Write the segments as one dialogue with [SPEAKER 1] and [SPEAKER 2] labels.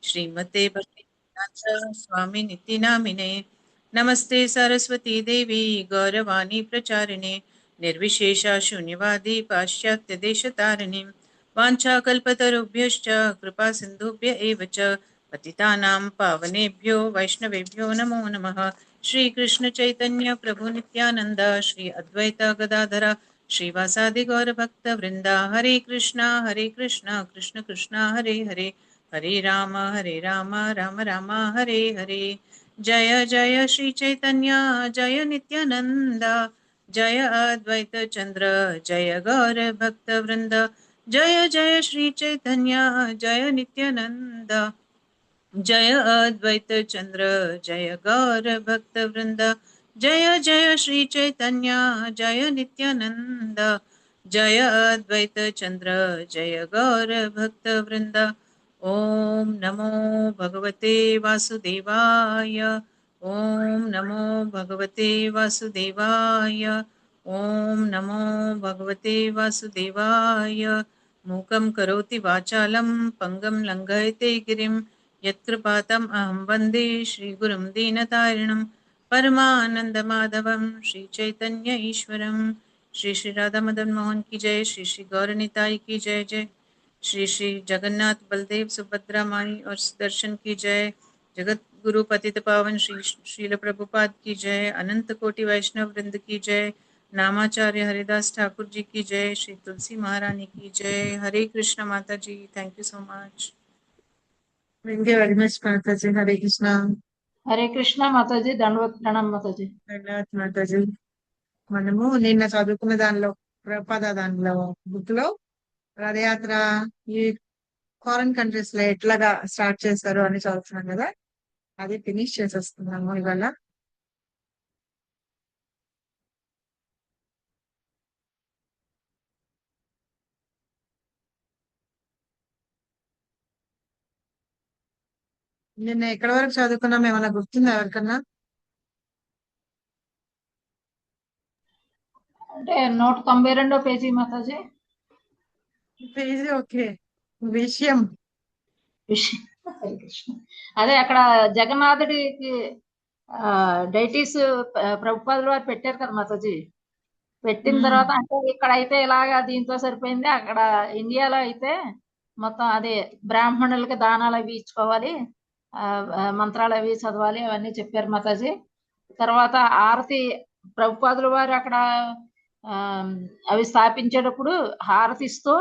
[SPEAKER 1] श्रीमते भक्तिवेदांत स्वामी नित्यानामिने नमस्ते सरस्वती देवी गौरवाणी प्रचारिणे निर्विशेष शून्यवादी पाश्चात्य देशतारिणे वाञ्छाकल्पतरुभ्यश्च कृपा सिन्धुभ्य एव च पतितानां पावनेभ्यो वैष्णवेभ्यो नमो नमः। श्री कृष्ण चैतन्य प्रभु नित्यानंद श्री अद्वैत गदाधर श्रीवासादि गौर भक्त वृंदा हरे कृष्णा कृष्ण कृष्णा हरे हरे हरे राम राम राम हरे हरे। जय जय श्री चैतन्य जय नित्यानंद जय अद्वैत चंद्र जय गौर भक्त वृंद जय जय श्री चैतन्य जय नित्यानंद जय अद्वैत चंद्र जय गौर भक्त वृंद जय जय श्री चैतन्य जय नित्यानंद जय अद्वैत चंद्र जय गौर भक्त वृंद। ओम नमो भगवते वासुदेवाय। ओम नमो भगवते वासुदेवाय। ओम नमो भगवते वासुदेवाय। मूकं करोति वाचालं पंगं लंघयते गिरिं यत्कृपातम् अहं वन्दे श्रीगुरुं दीनतारिणं परमानन्दमाधवं श्रीचैतन्य ईश्वरं। श्री श्री राधा मदन मोहन की जय। श्री श्री गौरनिताई की जय जय। श्री श्री जगन्नाथ बलदेव सुभद्रा माई और सुदर्शन की जय। जगत गुरु पतित पावन श्री श्रील प्रभुपाद की जय। अनंत कोटि वैष्णव वृंद की जय। नामाचार्य हरिदास ठाकुर जी की जय। श्री तुलसी महारानी की जय। हरे कृष्ण माता जी, thank you so much.
[SPEAKER 2] Thank you very much, Mataji. Hare Krishna.
[SPEAKER 3] Hare Krishna మాతాజీ, దండవత్ ప్రణామ్ మాతాజీ.
[SPEAKER 2] ధన్యవాదాలు మాతాజీ. మనము నిన్న చదువుకున్న దానిలో ప్రపద దానిలో బుక్ లో రథయాత్ర ఈ ఫారెన్ కంట్రీస్ లో ఎట్లాగా స్టార్ట్ చేశారు అని చదువుతున్నాం కదా, అది ఫినిష్ చేసేస్తున్నాము ఇవాళ. నిన్న ఎక్కడి వరకు చదువుకున్నాం ఏమైనా గుర్తుందా ఎవరికన్నా?
[SPEAKER 3] అంటే 192 పేజీ మాతాజీ.
[SPEAKER 2] పేజీ ఓకే, విషయం
[SPEAKER 3] హరే కృష్ణ. అదే అక్కడ జగన్నాథుడికి డైటీస్ ప్రభుపాదులు వారు పెట్టారు కదా మాతాజీ. పెట్టిన తర్వాత అంటే ఇక్కడ అయితే ఇలాగా దీంతో సరిపోయింది, అక్కడ ఇండియాలో అయితే మొత్తం అదే బ్రాహ్మణులకి దానాలు అవి ఇచ్చుకోవాలి, మంత్రాలు అవి చదవాలి, అవన్నీ చెప్పారు మాతాజీ. తర్వాత ఆరతి ప్రభుపాదుల వారు అక్కడ అవి స్థాపించేటప్పుడు హారతిస్తూ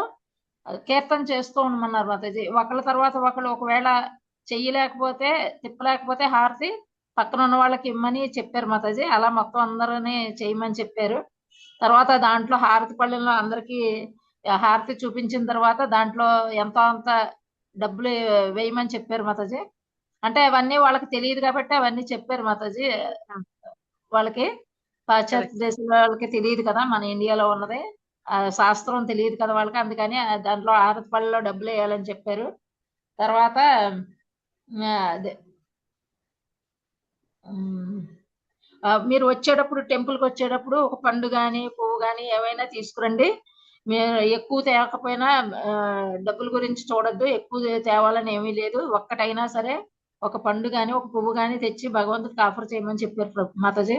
[SPEAKER 3] కీర్తన చేస్తూ ఉండమన్నారు మాతాజీ. ఒకళ్ళ తర్వాత ఒకళ్ళు ఒకవేళ చెయ్యలేకపోతే తిప్పలేకపోతే హారతి పక్కన ఉన్న వాళ్ళకి ఇమ్మని చెప్పారు మాతాజీ. అలా మొత్తం అందరూనే చేయమని చెప్పారు. తర్వాత దాంట్లో హారతి పళ్ళెంలో అందరికి హారతి చూపించిన తర్వాత దాంట్లో ఎంతో అంత డబ్బులు వేయమని చెప్పారు మాతాజీ. అంటే అవన్నీ వాళ్ళకి తెలియదు కాబట్టి అవన్నీ చెప్పారు మాతాజీ. వాళ్ళకి పాశ్చాత్య దేశం వాళ్ళకి తెలియదు కదా మన ఇండియాలో ఉన్నది, శాస్త్రం తెలియదు కదా వాళ్ళకి, అందుకని దాంట్లో హారతి పళ్ళలో డబ్బులు వేయాలని చెప్పారు. తర్వాత అదే మీరు వచ్చేటప్పుడు టెంపుల్కి వచ్చేటప్పుడు ఒక పండు కానీ పువ్వు కానీ ఏమైనా తీసుకురండి. మీరు ఎక్కువ తేకపోయినా డబ్బుల గురించి చూడొద్దు, ఎక్కువ తేవాలని ఏమీ లేదు, ఒక్కటైనా సరే ఒక పండు కానీ ఒక పువ్వు కానీ తెచ్చి భగవంతుడికి ఆఫర్ చేయమని చెప్పారు మాతాజీ.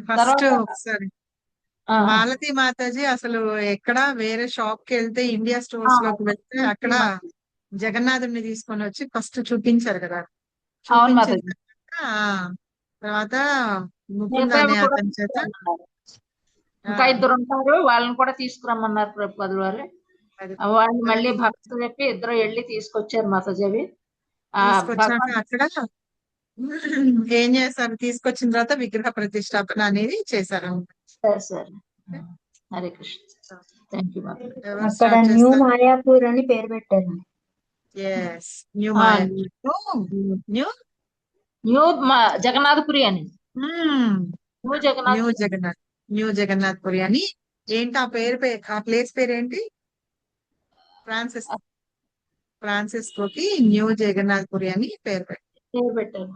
[SPEAKER 2] ఫస్ట్ ఒకసారి మాలతి మాతాజీ అసలు ఎక్కడ వేరే షాప్ కి వెళ్తే ఇండియా స్టోర్స్ లోకి వెళ్తే అక్కడ జగన్నాథుడిని తీసుకొని వచ్చి ఫస్ట్ చూపించారు కదా. చూపించిన తర్వాత ముకుందాన్ని అతని చేత
[SPEAKER 3] ఇంకా ఇద్దరు ఉంటారు, వాళ్ళని కూడా తీసుకురమ్మన్నారు ప్రభుపాదుల వారు. వాళ్ళని మళ్ళీ భక్తులు చెప్పి ఇద్దరు వెళ్ళి తీసుకొచ్చారు మాతాజీ. అవి
[SPEAKER 2] అక్కడ ఏం చేస్తారు, తీసుకొచ్చిన తర్వాత విగ్రహ ప్రతిష్టాపన అనేది చేశారు.
[SPEAKER 3] హరే కృష్ణ. థ్యాంక్ యూ మాతాజీ.
[SPEAKER 4] అక్కడ న్యూ మాయాపూర్ అని పేరు పెట్టారు.
[SPEAKER 3] న్యూ జగన్నాథపురి అని,
[SPEAKER 2] న్యూ జగన్నాథపురి అని. ఏంటి ఆ పేరు, ఆ ప్లేస్ పేరు ఏంటి? ఫ్రాన్సిస్కోకి న్యూ జగన్నాథపురి అని పేరు
[SPEAKER 3] పెట్టారు.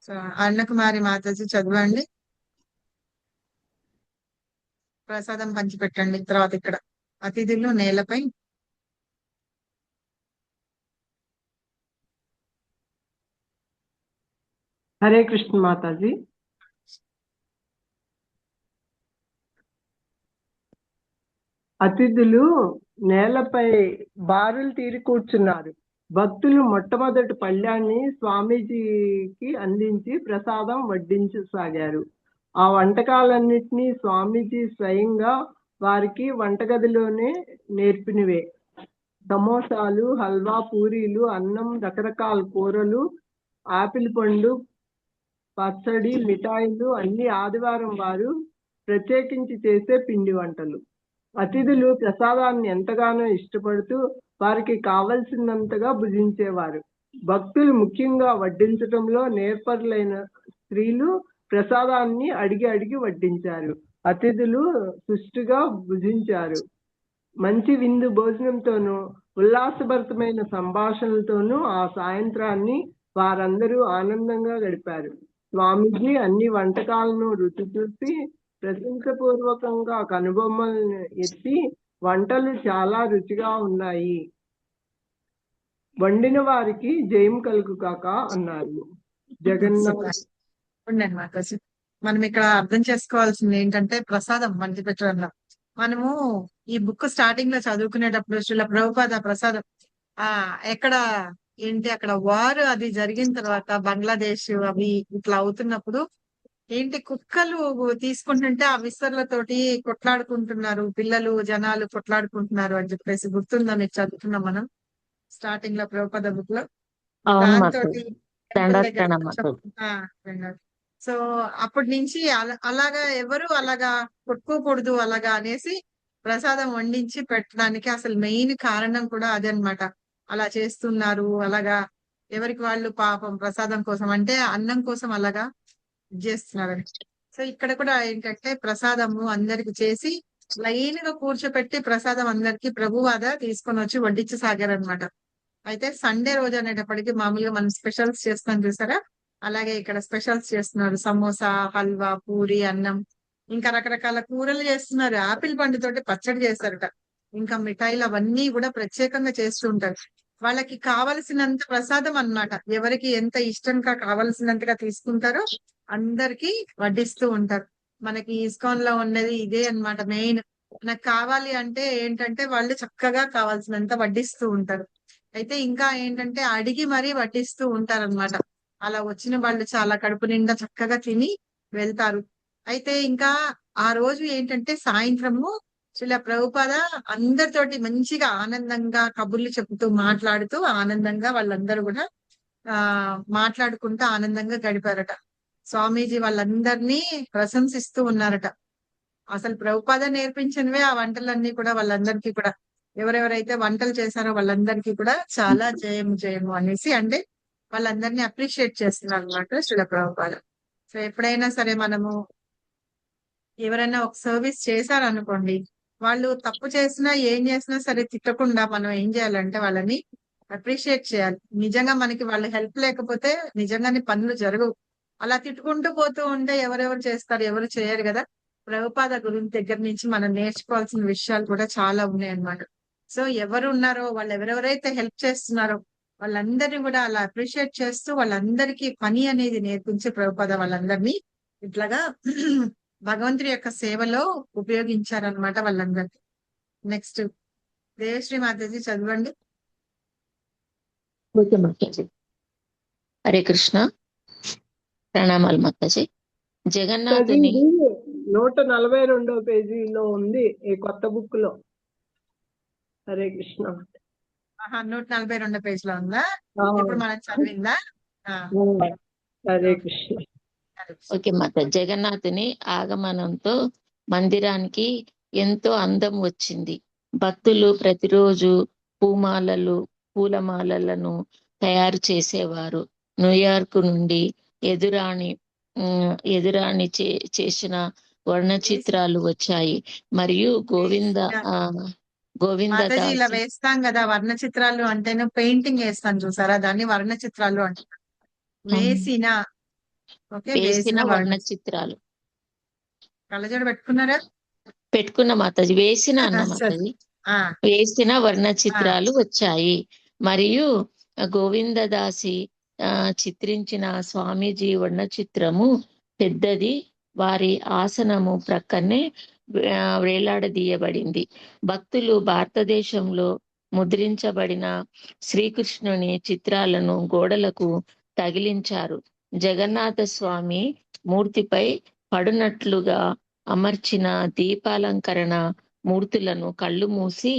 [SPEAKER 2] సో అన్నకుమారి మాతాజీ చదవండి, ప్రసాదం పంచిపెట్టండి. తర్వాత ఇక్కడ అతిథులు నేలపై
[SPEAKER 5] హరే కృష్ణ మాతాజీ. అతిథులు నేలపై బారులు తీరి కూర్చున్నారు. భక్తులు మొట్టమొదటి పళ్ళ్యాన్ని స్వామీజీకి అందించి ప్రసాదం వడ్డించసాగారు. ఆ వంటకాలన్నిటినీ స్వామీజీ స్వయంగా వారికి వంటగదిలోనే నేర్పినవే. సమోసాలు, హల్వా, పూరీలు, అన్నం, రకరకాల కూరలు, ఆపిల్ పండు, పచ్చడి, మిఠాయిలు అన్ని ఆదివారం వారు ప్రత్యేకించి చేసే పిండి వంటలు. అతిథులు ప్రసాదాన్ని ఎంతగానో ఇష్టపడుతూ వారికి కావలసినంతగా భుజించేవారు. భక్తులు ముఖ్యంగా వడ్డించటంలో నేర్పరులైన స్త్రీలు ప్రసాదాన్ని అడిగి అడిగి వడ్డించారు. అతిథులు సుష్టిగా భుజించారు. మంచి విందు భోజనంతోనూ ఉల్లాసభరితమైన సంభాషణలతోనూ ఆ సాయంత్రాన్ని వారందరూ ఆనందంగా గడిపారు. స్వామీజీ అన్ని వంటకాలను రుచి చూసి ప్రశంసపూర్వకంగా కనుబొమ్మలను ఎత్తి వంటలు చాలా రుచిగా ఉన్నాయి, వండిన వారికి జయం కలుగు కాక అన్నారు. జగన్నాథ్
[SPEAKER 2] ఉండండి మాతాజీ. మనం ఇక్కడ అర్థం చేసుకోవాల్సింది ఏంటంటే ప్రసాదం మంచి పెట్టడంలో మనము ఈ బుక్ స్టార్టింగ్ లో చదువుకునేటప్పుడు శ్రీల ప్రభుపాద ప్రసాదం ఎక్కడ ఏంటి అక్కడ వార్ అది జరిగిన తర్వాత బంగ్లాదేశ్ అవి ఇట్లా అవుతున్నప్పుడు ఏంటి కుక్కలు తీసుకుంటుంటే ఆ విస్తర్లతోటి కొట్లాడుకుంటున్నారు, పిల్లలు జనాలు కొట్లాడుకుంటున్నారు అని చెప్పేసి గుర్తుందా? మీకు చదువుతున్నాం మనం స్టార్టింగ్ లో ప్రభుపాద బుక్ లో. దాంతో సో అప్పటి నుంచి అలాగా ఎవరు అలాగా కొట్టుకోకూడదు అలాగా అనేసి ప్రసాదం వండించి పెట్టడానికి అసలు మెయిన్ కారణం కూడా అదే అన్నమాట. అలా చేస్తున్నారు, అలాగా ఎవరికి వాళ్ళు పాపం ప్రసాదం కోసం అంటే అన్నం కోసం అలాగా చేస్తున్నారు. సో ఇక్కడ కూడా ఏంటంటే ప్రసాదము అందరికి చేసి లైన్ గా కూర్చోపెట్టి ప్రసాదం అందరికి ప్రభువాద తీసుకొని వచ్చి వడ్డించసాగారనమాట. అయితే సండే రోజు అనేటప్పటికి మామూలుగా మనం స్పెషల్స్ చేస్తాం చూసారా, అలాగే ఇక్కడ స్పెషల్స్ చేస్తున్నారు. సమోసా, హల్వా, పూరి, అన్నం, ఇంకా రకరకాల కూరలు చేస్తున్నారు. ఆపిల్ పండుతోటి పచ్చడి చేస్తారట, ఇంకా మిఠాయిలు అవన్నీ కూడా ప్రత్యేకంగా చేస్తూ ఉంటారు. వాళ్ళకి కావలసినంత ప్రసాదం అన్నమాట. ఎవరికి ఎంత ఇష్టంగా కావలసినంతగా తీసుకుంటారో అందరికి వడ్డిస్తూ ఉంటారు. మనకి ఇస్కాన్ లో ఉన్నది ఇదే అన్నమాట మెయిన్. నాకు కావాలి అంటే ఏంటంటే వాళ్ళు చక్కగా కావాల్సినంత వడ్డిస్తూ ఉంటారు. అయితే ఇంకా ఏంటంటే అడిగి మరీ వడ్డిస్తూ ఉంటారన్నమాట. అలా వచ్చిన వాళ్ళు చాలా కడుపు నిండా చక్కగా తిని వెళ్తారు. అయితే ఇంకా ఆ రోజు ఏంటంటే సాయంత్రము శ్రీల ప్రభుపాద అందరితోటి మంచిగా ఆనందంగా కబుర్లు చెబుతూ మాట్లాడుతూ ఆనందంగా వాళ్ళందరూ కూడా మాట్లాడుకుంటూ ఆనందంగా గడిపారట. స్వామీజీ వాళ్ళందరినీ ప్రశంసిస్తూ ఉన్నారట. అసలు ప్రభుపాద నేర్పించినవే ఆ వంటలన్నీ కూడా వాళ్ళందరికీ కూడా ఎవరెవరైతే వంటలు చేశారో వాళ్ళందరికీ కూడా చాలా జయము జయము అనేసి అంటే వాళ్ళందరినీ అప్రిషియేట్ చేస్తున్నారు అనమాట శ్రీల ప్రభుపాద. సో ఎప్పుడైనా సరే మనము ఎవరైనా ఒక సర్వీస్ చేశారనుకోండి, వాళ్ళు తప్పు చేసినా ఏం చేసినా సరే తిట్టకుండా మనం ఏం చేయాలంటే వాళ్ళని అప్రిషియేట్ చేయాలి. నిజంగా మనకి వాళ్ళు హెల్ప్ లేకపోతే నిజంగానే పనులు జరగవు. అలా తిట్టుకుంటూ పోతూ ఉంటే ఎవరెవరు చేస్తారు, ఎవరు చేయరు కదా. ప్రభుపాద గురించి దగ్గర నుంచి మనం నేర్చుకోవాల్సిన విషయాలు కూడా చాలా ఉన్నాయి అన్నమాట. సో ఎవరు ఉన్నారో వాళ్ళు ఎవరెవరైతే హెల్ప్ చేస్తున్నారో వాళ్ళందరినీ కూడా అలా అప్రిషియేట్ చేస్తూ వాళ్ళందరికీ పని అనేది నేర్పించి ప్రభుపాద వాళ్ళందరినీ ఇట్లాగా భగవంతుడి యొక్క సేవలో ఉపయోగించారనమాట వాళ్ళందరికీ. నెక్స్ట్ దేవశ్రీ మాతాజీ చదవండి.
[SPEAKER 6] ఓకే మాతాజీ. హరే కృష్ణ, ప్రణామాలు మాతాజీ. జగన్నాథుని
[SPEAKER 5] 142వ పేజీలో ఉంది ఈ కొత్త బుక్ లో. హరే కృష్ణ.
[SPEAKER 2] 142వ పేజీలో ఉందా? ఇప్పుడు మనం చదివిందా?
[SPEAKER 5] హరే కృష్ణ.
[SPEAKER 6] ఓకే మాత. జగన్నాథుని ఆగమనంతో మందిరానికి ఎంతో అందం వచ్చింది. భక్తులు ప్రతిరోజు పూలమాలలను తయారు చేసేవారు. న్యూయార్క్ నుండి ఎదురాణి చేసిన వర్ణ చిత్రాలు వచ్చాయి. మరియు గోవింద
[SPEAKER 2] ఇలా వేస్తాం కదా వర్ణ చిత్రాలు అంటేనే పెయింటింగ్ వేస్తాం చూసారా, దాన్ని వర్ణ చిత్రాలు అంటారు. వేసిన
[SPEAKER 6] వర్ణ చిత్రాలు
[SPEAKER 2] కళ్ళజోడు పెట్టుకున్నారా?
[SPEAKER 6] పెట్టుకున్న మాతాజీ. వేసిన అన్న మాతాజీ. వేసిన వర్ణ చిత్రాలు వచ్చాయి. మరియు గోవిందదాసి చిత్రించిన స్వామీజీ వర్ణ చిత్రము పెద్దది. వారి ఆసనము ప్రక్కనే వేలాడదీయబడింది. భక్తులు భారతదేశంలో ముద్రించబడిన శ్రీకృష్ణుని చిత్రాలను గోడలకు తగిలించారు. జగన్నాథ స్వామి మూర్తిపై పడునట్లుగా అమర్చిన దీపాలంకరణ మూర్తులను కళ్ళు మూసి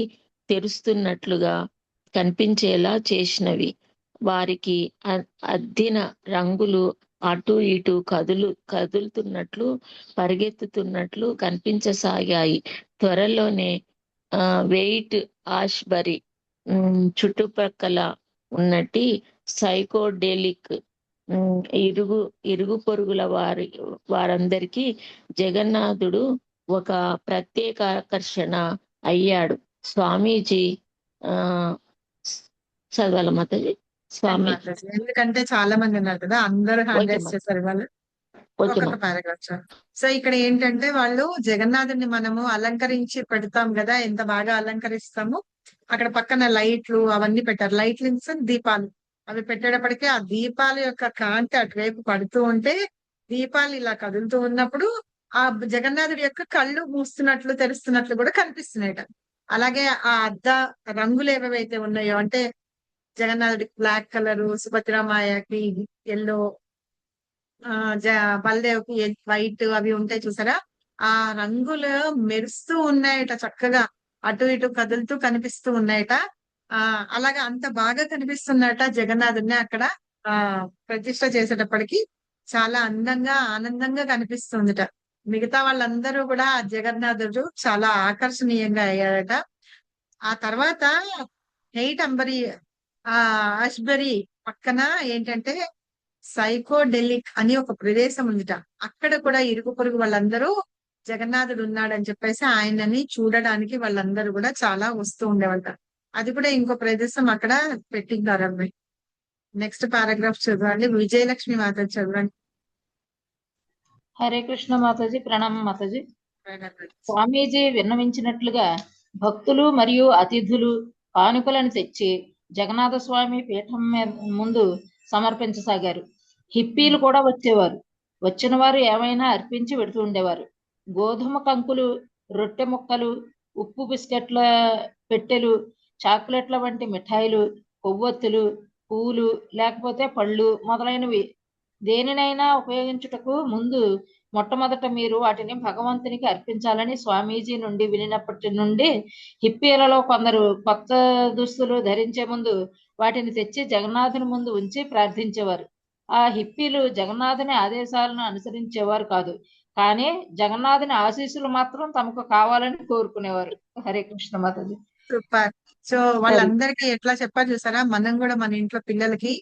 [SPEAKER 6] తెరుస్తున్నట్లుగా కనిపించేలా చేసినవి. వారికి అద్దిన రంగులు అటు ఇటు కదులుతున్నట్లు పరిగెత్తుతున్నట్లు కనిపించసాగాయి. త్వరలోనే వెయిట్ ఆష్బరి చుట్టుపక్కల ఉన్నట్టి సైకోడెలిక్ ఇరుగు పొరుగుల వారందరికీ జగన్నాథుడు ఒక ప్రత్యేక ఆకర్షణ అయ్యాడు. స్వామీజీ చదవాల మాతాజీ. స్వామి
[SPEAKER 2] ఎందుకంటే చాలా మంది ఉన్నారు కదా, అందరూ హ్యాండ్ రైజ్ చేశారు వాళ్ళు. ఒక్కొక్క పారాగ్రాఫ్. సో ఇక్కడ ఏంటంటే వాళ్ళు జగన్నాథుని మనము అలంకరించి పెడతాం కదా, ఎంత బాగా అలంకరిస్తాము. అక్కడ పక్కన లైట్లు అవన్నీ పెట్టారు. లైట్లు దీపాలు అవి పెట్టేటప్పటికే ఆ దీపాల యొక్క కాంతి అటువైపు పడుతూ ఉంటే దీపాలు ఇలా కదులుతూ ఉన్నప్పుడు ఆ జగన్నాథుడి యొక్క కళ్ళు మూస్తున్నట్లు తెరుస్తున్నట్లు కూడా కనిపిస్తున్నాయట. అలాగే ఆ అద్ద రంగులు ఏవైతే ఉన్నాయో, అంటే జగన్నాథుడికి బ్లాక్ కలరు, సుభద్రమాయకి ఎల్లో, బలదేవ్కి వైట్ అవి ఉంటాయి చూసారా, ఆ రంగులు మెరుస్తూ ఉన్నాయట, చక్కగా అటు ఇటు కదులుతూ కనిపిస్తూ ఉన్నాయట. అలాగా అంత బాగా కనిపిస్తున్నట జగన్నాథుడిని అక్కడ ప్రతిష్ట చేసేటప్పటికి చాలా అందంగా ఆనందంగా కనిపిస్తుందిట. మిగతా వాళ్ళందరూ కూడా ఆ జగన్నాథుడు చాలా ఆకర్షణీయంగా అయ్యాడట. ఆ తర్వాత అష్బరి పక్కన ఏంటంటే సైకోడెలిక్ అని ఒక ప్రదేశం ఉందిట. అక్కడ కూడా ఇరుగు పొరుగు వాళ్ళందరూ జగన్నాథుడు ఉన్నాడని చెప్పేసి ఆయనని చూడడానికి వాళ్ళందరూ కూడా చాలా వస్తూ ఉండేవాళ్ళ. అది కూడా ఇంకో ప్రదేశం అక్కడ పెట్టింటారు అమ్మాయి. నెక్స్ట్ పారాగ్రాఫ్ చదవండి. విజయలక్ష్మి మాతాజీ చదవండి.
[SPEAKER 3] హరే కృష్ణ మాతాజీ. ప్రణామం మాతాజీ. స్వామీజీ విన్నవించినట్లుగా భక్తులు మరియు అతిథులు కానుకలను తెచ్చి జగన్నాథ స్వామి పీఠం ముందు సమర్పించసాగారు. హిప్పీలు కూడా వచ్చేవారు. వచ్చిన వారు ఏమైనా అర్పించి పెడుతూ ఉండేవారు. గోధుమ కంకులు, రొట్టె ముక్కలు, ఉప్పు బిస్కెట్ల పెట్టెలు, చాక్లెట్ల వంటి మిఠాయిలు, కొవ్వొత్తులు, పూలు లేకపోతే పళ్ళు మొదలైనవి దేనినైనా ఉపయోగించుటకు ముందు మొట్టమొదట మీరు వాటిని భగవంతునికి అర్పించాలని స్వామీజీ నుండి వినినప్పటి నుండి హిప్పీలలో కొందరు కొత్త దుస్తులు ధరించే ముందు వాటిని తెచ్చి జగన్నాథుని ముందు ఉంచి ప్రార్థించేవారు. ఆ హిప్పీలు జగన్నాథుని ఆదేశాలను అనుసరించేవారు కాదు, కానీ జగన్నాథుని ఆశీస్సులు మాత్రం తమకు కావాలని కోరుకునేవారు. హరే కృష్ణ మాతాజీ.
[SPEAKER 2] సూపర్. సో వాళ్ళందరికీ ఎట్లా చెప్పారు చూసారా, మనం కూడా మన ఇంట్లో పిల్లలకి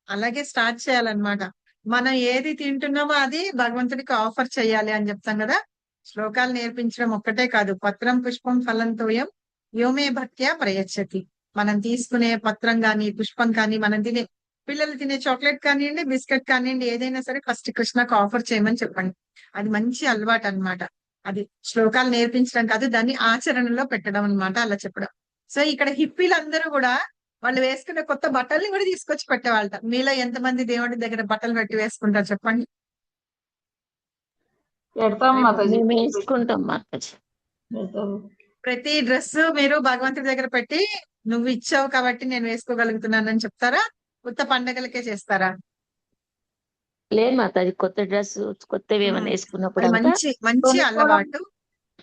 [SPEAKER 2] అలాగే స్టార్ట్ చేయాలన్నమాట. మనం ఏది తింటున్నామో అది భగవంతుడికి ఆఫర్ చేయాలి అని చెప్తాం కదా. శ్లోకాలు నేర్పించడం ఒక్కటే కాదు, పత్రం పుష్పం ఫలంతోయం యోమే భక్త్యా ప్రయచ్చతి. మనం తీసుకునే పత్రం కానీ పుష్పం కానీ మనం తినే పిల్లలు తినే చాక్లెట్ కానివ్వండి, బిస్కెట్ కానివ్వండి, ఏదైనా సరే ఫస్ట్ కృష్ణకు ఆఫర్ చేయమని చెప్పండి. అది మంచి అలవాటు అన్నమాట. అది శ్లోకాలు నేర్పించడం కాదు, దాన్ని ఆచరణలో పెట్టడం అన్నమాట, అలా చెప్పడం. సో ఇక్కడ హిప్పీలందరూ కూడా వాళ్ళు వేసుకునే కొత్త బట్టల్ని కూడా తీసుకొచ్చి పెట్టేవాళ్ళ. మీలో ఎంతమంది దేవుడి దగ్గర బట్టలు పెట్టి వేసుకుంటారు చెప్పండి?
[SPEAKER 6] వేసుకుంటాం మాతాజీ.
[SPEAKER 2] ప్రతి డ్రెస్ మీరు భగవంతుడి దగ్గర పెట్టి నువ్వు ఇచ్చావు కాబట్టి నేను వేసుకోగలుగుతున్నానని చెప్తారా, కొత్త పండగలకే చేస్తారా?
[SPEAKER 6] లేదు మాతాజీ, కొత్త డ్రెస్ కొత్తవి ఏమైనా వేసుకున్నప్పుడు
[SPEAKER 2] మంచి మంచి అలవాటు.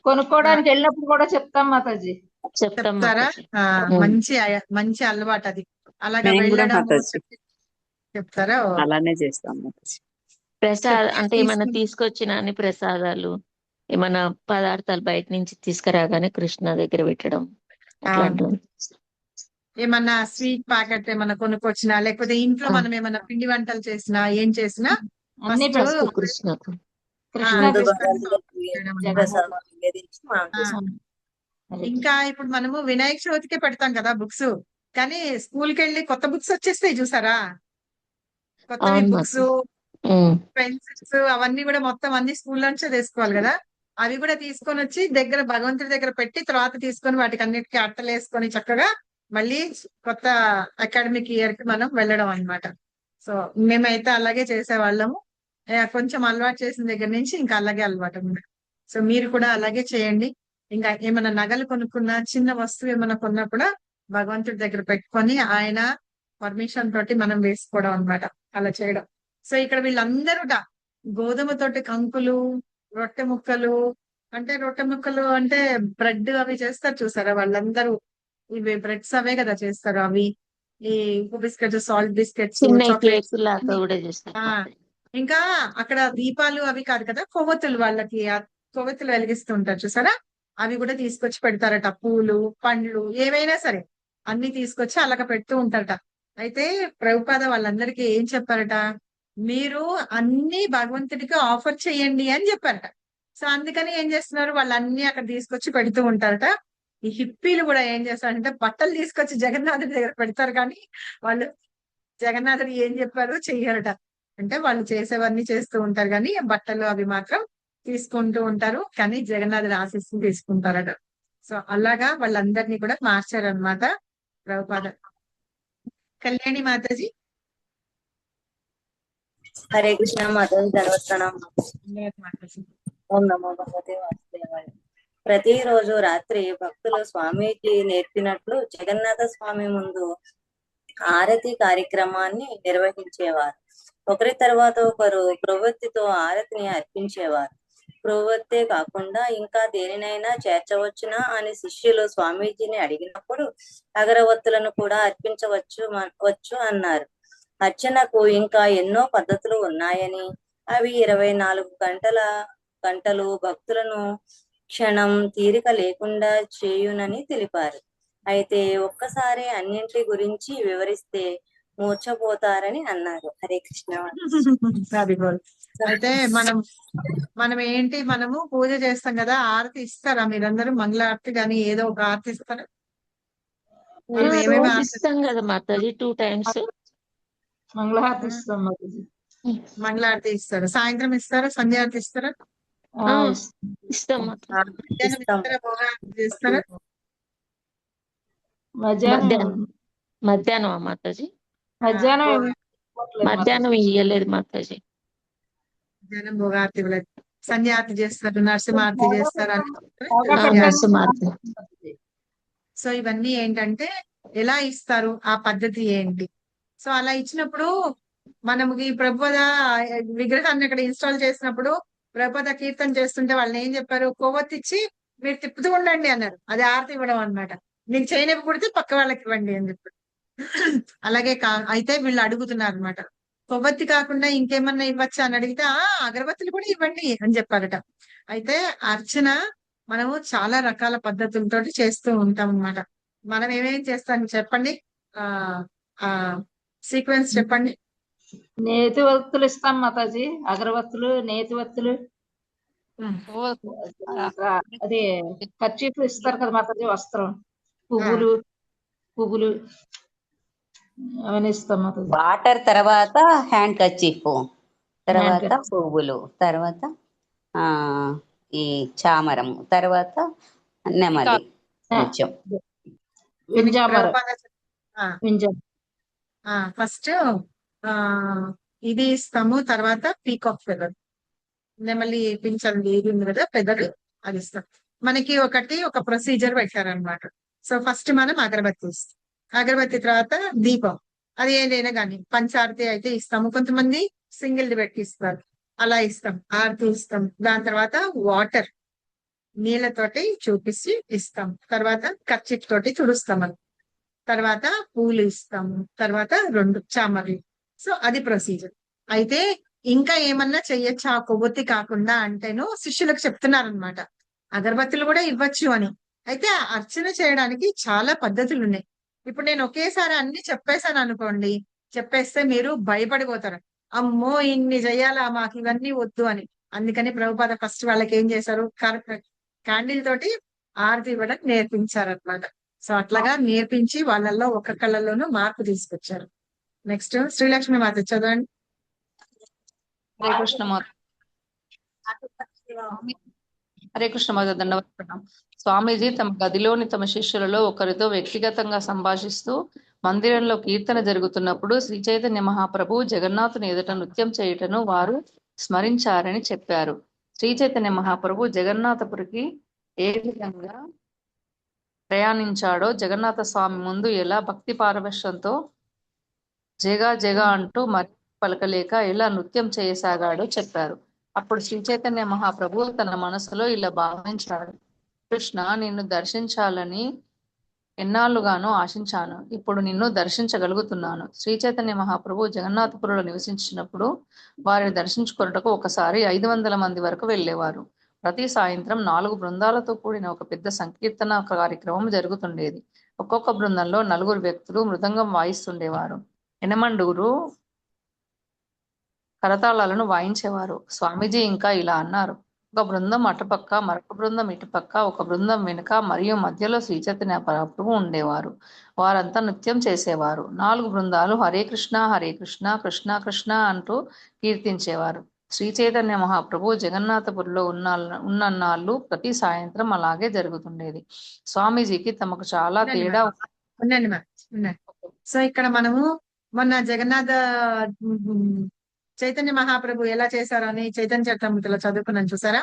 [SPEAKER 3] కొనుక్కోవడానికి వెళ్ళినప్పుడు కూడా చెప్తాం మాతాజీ.
[SPEAKER 2] చెప్తారా? మంచి అలవాటు అది. అలాగా చెప్తారా?
[SPEAKER 7] అలానే చేస్తాం.
[SPEAKER 6] ప్రసాద్ అంటే ఏమైనా తీసుకొచ్చిన అన్ని ప్రసాదాలు ఏమైనా పదార్థాలు బయట నుంచి తీసుకురాగానే కృష్ణ దగ్గర పెట్టడం.
[SPEAKER 2] ఏమన్నా స్వీట్ ప్యాకెట్ ఏమన్నా కొనుక్కొచ్చినా, లేకపోతే ఇంట్లో మనం ఏమన్నా పిండి వంటలు చేసినా, ఏం చేసినా
[SPEAKER 6] కృష్ణకు
[SPEAKER 2] ఇంకా ఇప్పుడు మనము వినాయక చవితికే పెడతాం కదా బుక్స్, కానీ స్కూల్కి వెళ్ళి కొత్త బుక్స్ వచ్చేస్తాయి చూసారా, కొత్తవి బుక్స్, పెన్సిల్స్ అవన్నీ కూడా మొత్తం అన్ని స్కూల్ నుంచే తీసుకోవాలి కదా. అవి కూడా తీసుకొని వచ్చి దగ్గర భగవంతుడి దగ్గర పెట్టి తర్వాత తీసుకొని వాటికి అన్నిటికీ అట్టలు వేసుకొని చక్కగా మళ్ళీ కొత్త అకాడమిక్ ఇయర్ కి మనం వెళ్ళడం అన్నమాట. సో మేమైతే అలాగే చేసేవాళ్ళము. కొంచెం అలవాటు చేసిన దగ్గర నుంచి ఇంకా అలాగే అలవాటు ఉంది. సో మీరు కూడా అలాగే చేయండి. ఇంకా ఏమైనా నగలు కొనుక్కున్నా, చిన్న వస్తువు ఏమైనా కొన్నా కూడా భగవంతుడి దగ్గర పెట్టుకొని ఆయన పర్మిషన్ తోటి మనం వేసుకోవడం అన్నమాట. అలా చేయడం. సో ఇక్కడ వీళ్ళందరూ గోధుమతోటి కంకులు, రొట్టె ముక్కలు, అంటే రొట్టె ముక్కలు అంటే బ్రెడ్ అవి చేస్తారు చూసారా వాళ్ళందరూ. ఇవి బ్రెడ్స్ అవే కదా చేస్తారు. అవి ఈ ఉప్పు బిస్కెట్స్, సాల్ట్ బిస్కెట్స్,
[SPEAKER 6] చిన్న
[SPEAKER 2] చాక్లెట్స్.
[SPEAKER 6] కేక్ లాగా కూడా చేస్తారు
[SPEAKER 2] ఆ
[SPEAKER 6] మాతాజీ.
[SPEAKER 2] ఇంకా అక్కడ దీపాలు అవి కాదు కదా, కొవ్వొత్తులు వాళ్ళకి ఆ కొవ్వొత్తులు వెలిగిస్తూ ఉంటారు చూసారా, అవి కూడా తీసుకొచ్చి పెడతారట. పూలు, పండ్లు ఏవైనా సరే అన్ని తీసుకొచ్చి అలాగ పెడుతూ ఉంటారట. అయితే ప్రభుపాద వాళ్ళందరికీ ఏం చెప్పారట, మీరు అన్ని భగవంతుడికి ఆఫర్ చేయండి అని చెప్పారట. సో అందుకని ఏం చేస్తున్నారు, వాళ్ళన్ని అక్కడ తీసుకొచ్చి పెడుతూ ఉంటారట. ఈ హిప్పీలు కూడా ఏం చేస్తారంటే బట్టలు తీసుకొచ్చి జగన్నాథుడి దగ్గర పెడతారు, కానీ వాళ్ళు జగన్నాథుడు ఏం చెప్పారో చెయ్యరట. అంటే వాళ్ళు చేసేవన్నీ చేస్తూ ఉంటారు, కానీ బట్టలు అవి మాత్రం తీసుకుంటూ ఉంటారు, కానీ జగన్నాథుడి ఆశీస్సులు తీసుకుంటారట. సో అలాగా వాళ్ళందరినీ కూడా మార్చారనమాట ప్రభుపాద. కళ్యాణి మాతాజీ.
[SPEAKER 7] హరే కృష్ణ మాతాజీ, ధన్యవాదాలు.
[SPEAKER 2] మాతాజీ.
[SPEAKER 7] ఓం నమో భగవతే వాసుదేవాయ. ప్రతిరోజు రాత్రి భక్తులు స్వామీజీ నేర్పినట్లు జగన్నాథ స్వామి ముందు ఆరతి కార్యక్రమాన్ని నిర్వహించేవారు. ఒకరి తర్వాత ఒకరు ప్రవృత్తితో ఆరతిని అర్పించేవారు. ప్రవృత్తే కాకుండా ఇంకా దేనినైనా చేర్చవచ్చునా అని శిష్యులు స్వామీజీని అడిగినప్పుడు అగరవత్తులను కూడా అర్పించవచ్చు అన్నారు. అర్చనకు ఇంకా ఎన్నో పద్ధతులు ఉన్నాయని, అవి 24 గంటలు భక్తులను క్షణం తీరిక లేకుండా చేయునని తెలిపారు. అయితే ఒక్కసారి అన్నింటి గురించి వివరిస్తే మూర్ఛపోతారని అన్నారు. హరే కృష్ణ.
[SPEAKER 2] అయితే మనం ఏంటి, మనము పూజ చేస్తాం కదా, ఆరతి ఇస్తారా మీరందరూ? మంగళారతి కానీ ఏదో ఒక ఆరతి ఇస్తారా? మనం ఏమేమి
[SPEAKER 6] రోజు
[SPEAKER 2] ఆరతి
[SPEAKER 6] ఇస్తాం కదా మాతాజీ, 2 times.
[SPEAKER 3] మంగళహారతి ఇస్తాం మాతాజీ.
[SPEAKER 2] మంగళారతి ఇస్తారు, సాయంత్రం ఇస్తారా, సంధ్యారతి ఇస్తారా,
[SPEAKER 6] ఇస్తాం మాతాజీ.
[SPEAKER 2] మధ్యాహ్నం ఇస్తారా, భోగారతి చేస్తారా?
[SPEAKER 6] మధ్యాహ్నం మాతాజీ.
[SPEAKER 3] మధ్యాహ్నం
[SPEAKER 6] ఇయ్యలేదు మాతాజీ.
[SPEAKER 2] మధ్యాహ్నం భోగారతి ఇవ్వలేదు. సంధ్యారతి చేస్తారు, నరసింహారతి చేస్తారు.
[SPEAKER 6] నరసింహారతి.
[SPEAKER 2] సో ఇవన్నీ ఏంటంటే ఎలా ఇస్తారు, ఆ పద్ధతి ఏంటి? సో అలా ఇచ్చినప్పుడు మనకి ప్రభుపద విగ్రహాన్ని అక్కడ ఇన్స్టాల్ చేసినప్పుడు ప్రభుపద కీర్తన చేస్తుంటే వాళ్ళని ఏం చెప్పారు, కొవ్వొత్తిచ్చి మీరు తిప్పుతూ ఉండండి అన్నారు. అది ఆరతి ఇవ్వడం అనమాట. నీకు చేయనవి పుడితే పక్క వాళ్ళకి ఇవ్వండి అని చెప్పారు. అలాగే అయితే వీళ్ళు అడుగుతున్నారు అనమాట, కొవ్వొత్తి కాకుండా ఇంకేమన్నా ఇవ్వచ్చా అని అడిగితే అగరబత్తులు కూడా ఇవ్వండి అని చెప్పారట. అయితే అర్చన మనము చాలా రకాల పద్ధతులతో చేస్తూ ఉంటాం అన్నమాట. మనం ఏమేమి చేస్తాం చెప్పండి, సీక్వెన్స్ చెప్పండి.
[SPEAKER 3] నేతి వత్తులు ఇస్తాం మాతాజీ, అగరవత్తులు, నేతి వత్తులు, అది కర్చీఫ్ ఇస్తారు కదా మాతాజీ, వస్త్రం, పువ్వులు అవన్నీ ఇస్తాం మాతాజీ.
[SPEAKER 8] వాటర్ తర్వాత హ్యాండ్ కర్చీఫ్, తర్వాత పువ్వులు, తర్వాత ఈ చామరం, తర్వాత నెమలి కొంచెం
[SPEAKER 2] ఫస్ట్ ఇది ఇస్తాము, తర్వాత పీకాక్ ఫెదర్, నెమలి పింఛండి ఇది ఉంది కదా పెద్దది, అది ఇస్తాం. మనకి ఒక ప్రొసీజర్ పెట్టారనమాట. సో ఫస్ట్ మనం అగరబత్తి ఇస్తాం, అగరబత్తి తర్వాత దీపం, అది ఏదైనా కానీ పంచారతి అయితే ఇస్తాము. కొంతమంది సింగిల్ ది పెట్టి ఇస్తారు, అలా ఇస్తాం. ఆరతి ఇస్తాం. దాని తర్వాత వాటర్ నీళ్ళతోటి చూపిస్తే ఇస్తాం. తర్వాత కర్చీఫ్ తోటి తుడుస్తాం. తర్వాత పూలు ఇస్తాము. తర్వాత 2 చామర్లు. సో అది ప్రొసీజర్. అయితే ఇంకా ఏమన్నా చెయ్యొచ్చా కొవ్వొత్తి కాకుండా అంటేను శిష్యులకు చెప్తున్నారనమాట, అగరబత్తులు కూడా ఇవ్వచ్చు అని. అయితే అర్చన చేయడానికి చాలా పద్ధతులు ఉన్నాయి. ఇప్పుడు నేను ఒకేసారి అన్ని చెప్పేశాను అనుకోండి, చెప్పేస్తే మీరు భయపడిపోతారు, అమ్మో ఇన్ని చెయ్యాలా, మాకు ఇవన్నీ వద్దు అని. అందుకని ప్రభుపాద ఫస్ట్ వాళ్ళకి ఏం చేశారు, క్యాండిల్ తోటి ఆరతి ఇవ్వడం నేర్పించారనమాట. సో అట్లాగా నేర్పించి వాళ్ళల్లో ఒక్కొక్కళ్ళలోనూ మార్పు తీసుకొచ్చారు. నెక్స్ట్ శ్రీలక్ష్మి మాత చదవండి.
[SPEAKER 9] హరే కృష్ణ మాత. హరే కృష్ణ మాత, దండవత్తం. స్వామీజీ తమ గదిలోని తమ శిష్యులలో ఒకరితో వ్యక్తిగతంగా సంభాషిస్తూ, మందిరంలో కీర్తన జరుగుతున్నప్పుడు శ్రీ చైతన్య మహాప్రభు జగన్నాథుని ఎదుట నృత్యం చేయుటను వారు స్మరించారని చెప్పారు. శ్రీ చైతన్య మహాప్రభు జగన్నాథపురికి ఏ విధంగా ప్రయాణించాడో, జగన్నాథ స్వామి ముందు ఎలా భక్తి పారవశ్యంతో జగా జగా అంటూ మరి పలకలేక ఎలా నృత్యం చేయసాగాడో చెప్పారు. అప్పుడు శ్రీ చైతన్య మహాప్రభు తన మనసులో ఇలా భావించాడు: కృష్ణ, నిన్ను దర్శించాలని ఎన్నాళ్ళుగానో ఆశించాను. ఇప్పుడు నిన్ను దర్శించగలుగుతున్నాను. శ్రీ చైతన్య మహాప్రభు జగన్నాథపురంలో నివసించినప్పుడు వారిని దర్శించుకొనుటకు ఒకసారి 500 మంది వరకు వెళ్ళేవారు. ప్రతి సాయంత్రం 4 బృందాలతో కూడిన ఒక పెద్ద సంకీర్తన కార్యక్రమం జరుగుతుండేది. ఒక్కొక్క బృందంలో 4 వ్యక్తులు మృదంగం వాయిస్తుండేవారు. ఎనమండూరు కరతాళాలను వాయించేవారు. స్వామీజీ ఇంకా ఇలా అన్నారు: ఒక బృందం అటుపక్క, మరొక బృందం ఇటుపక్క, ఒక బృందం వెనుక మరియు మధ్యలో శ్రీ చైతన్య మహాప్రభు ఉండేవారు. వారంతా నృత్యం చేసేవారు. 4 బృందాలు హరే కృష్ణ హరే కృష్ణ కృష్ణ కృష్ణ అంటూ కీర్తించేవారు. శ్రీ చైతన్య మహాప్రభు జగన్నాథపురిలో ఉన్నన్నాళ్ళు ప్రతి సాయంత్రం అలాగే జరుగుతుండేది. స్వామీజీకి తమకు చాలా తేడా
[SPEAKER 2] సో ఇక్కడ మనము మొన్న జగన్నాథ చైతన్య మహాప్రభు ఎలా చేశారో అని చైతన్య చరితామృతిలో చదువుకున్నాను, చూసారా?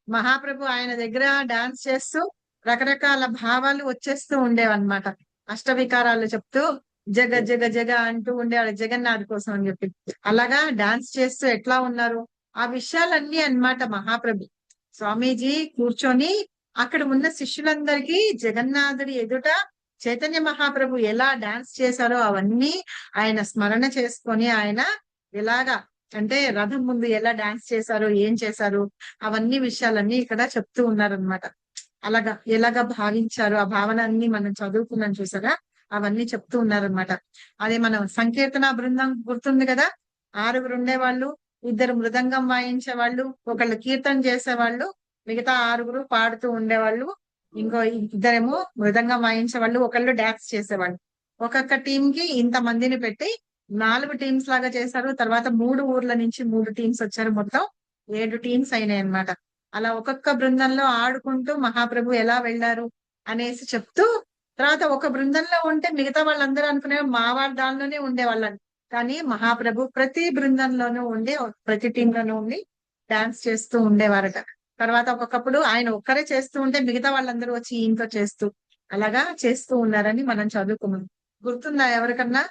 [SPEAKER 2] మహాప్రభు ఆయన దగ్గర డాన్స్ చేస్తూ రకరకాల భావాలు వచ్చేస్తూ ఉండేవన్నమాట. అష్టవికారాలు చెప్తూ జగ జగ జగ అంటూ ఉండేవాడు జగన్నాథ్ కోసం అని చెప్పి. అలాగా డాన్స్ చేస్తూ ఎట్లా ఉన్నారు ఆ విషయాలన్నీ అన్నమాట. మహాప్రభు స్వామీజీ కూర్చొని అక్కడ ఉన్న శిష్యులందరికీ జగన్నాథుడి ఎదుట చైతన్య మహాప్రభు ఎలా డాన్స్ చేశారో అవన్నీ ఆయన స్మరణ చేసుకొని, ఆయన ఎలాగా అంటే రథం ముందు ఎలా డాన్స్ చేశారో, ఏం చేశారు, అవన్నీ విషయాలన్నీ ఇక్కడ చెప్తూ ఉన్నారనమాట. అలాగా ఎలాగా భావించారు ఆ భావన అన్ని మనం చదువుకున్నాం, చూసారా? అవన్నీ చెప్తూ ఉన్నారనమాట. అదే మనం సంకీర్తన బృందం గుర్తుంది కదా, 6 ఉండేవాళ్ళు, 2 మృదంగం వాయించే వాళ్ళు, ఒకళ్ళు కీర్తన చేసేవాళ్ళు, మిగతా 6 పాడుతూ ఉండేవాళ్ళు, ఇంకో 2 మృదంగం వాయించే వాళ్ళు, ఒకళ్ళు డాన్స్ చేసేవాళ్ళు. ఒక్కొక్క టీం కి ఇంత మందిని పెట్టి 4 టీమ్స్ లాగా చేశారు. తర్వాత 3 ఊర్ల నుంచి 3 టీమ్స్ వచ్చారు. మొత్తం 7 టీమ్స్ అయినాయి అన్నమాట. అలా ఒక్కొక్క బృందంలో ఆడుకుంటూ మహాప్రభు ఎలా వెళ్ళారు అనేసి చెప్తూ, తర్వాత ఒక బృందంలో ఉంటే మిగతా వాళ్ళందరూ అనుకునే మా వాళ్ళ దానిలోనే ఉండేవాళ్ళని, కానీ మహాప్రభు ప్రతి బృందంలోనూ ఉండి ప్రతి టీంలోనూ ఉండి డాన్స్ చేస్తూ ఉండేవారట. తర్వాత ఒక్కొక్కప్పుడు ఆయన ఒక్కరే చేస్తూ ఉంటే మిగతా వాళ్ళందరూ వచ్చి ఈయనతో చేస్తూ అలాగా చేస్తూ ఉన్నారని మనం చదువుకున్నాం. గుర్తుందా ఎవరికన్నా?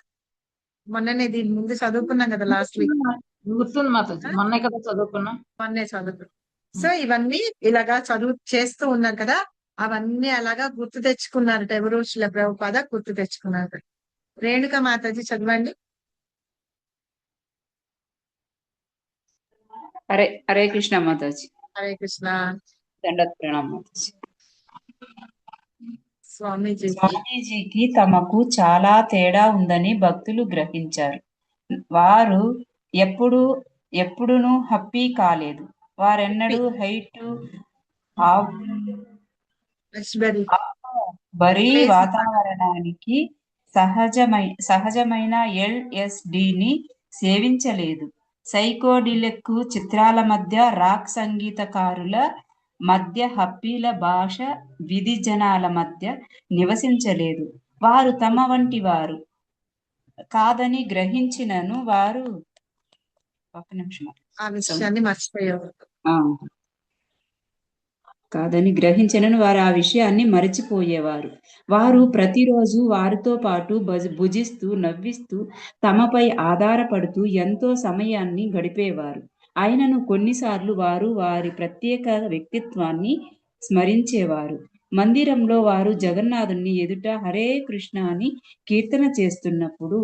[SPEAKER 2] మొన్ననే దీని ముందు చదువుకున్నాం కదా, లాస్ట్ వీక్.
[SPEAKER 3] గుర్తుంది మాతాజీ, మొన్నే కదా చదువుకున్నాం.
[SPEAKER 2] మొన్నే చదువుకున్నాం. సో ఇవన్నీ ఇలాగా చదువు చేస్తూ ఉన్నాం కదా, అవన్నీ అలాగా గుర్తు తెచ్చుకున్నారట ఎవరు? శ్రీల ప్రభుపాద గుర్తు తెచ్చుకున్నారు. రేణుక మాతాజీ చదవండి.
[SPEAKER 10] హరే కృష్ణ మాతాజీ.
[SPEAKER 2] హరే కృష్ణ.
[SPEAKER 10] దండోత్ ప్రణామం మాతాజీ.
[SPEAKER 2] స్వామీజీకి
[SPEAKER 10] తమకు చాలా తేడా ఉందని భక్తులు గ్రహించారు. వారు ఎప్పుడునూ హ్యాపీ కాలేదు. వారెన్నడూ హైట్ బరీ వాతావరణానికి సహజమైన LSDని సేవించలేదు. సైకోడిలిక్ చిత్రాల మధ్య, రాక్ సంగీతకారుల మధ్య, హప్పీల భాష విధి జనాల మధ్య నివసించలేదు. వారు తమ వంటి వారు కాదని గ్రహించినను వారు
[SPEAKER 2] ఆ విషయాన్ని మర్చిపోయారు.
[SPEAKER 10] ఆ విషయాన్ని మరచిపోయేవారు. వారు ప్రతిరోజు వారితో పాటు భుజిస్తూ, నవ్విస్తూ, తమపై ఆధారపడుతూ ఎంతో సమయాన్ని గడిపేవారు. అయినను కొన్నిసార్లు వారు వారి ప్రత్యేక వ్యక్తిత్వాన్ని స్మరించేవారు. మందిరంలో వారు జగన్నాథుని ఎదుట హరే కృష్ణ అని కీర్తన చేస్తున్నప్పుడు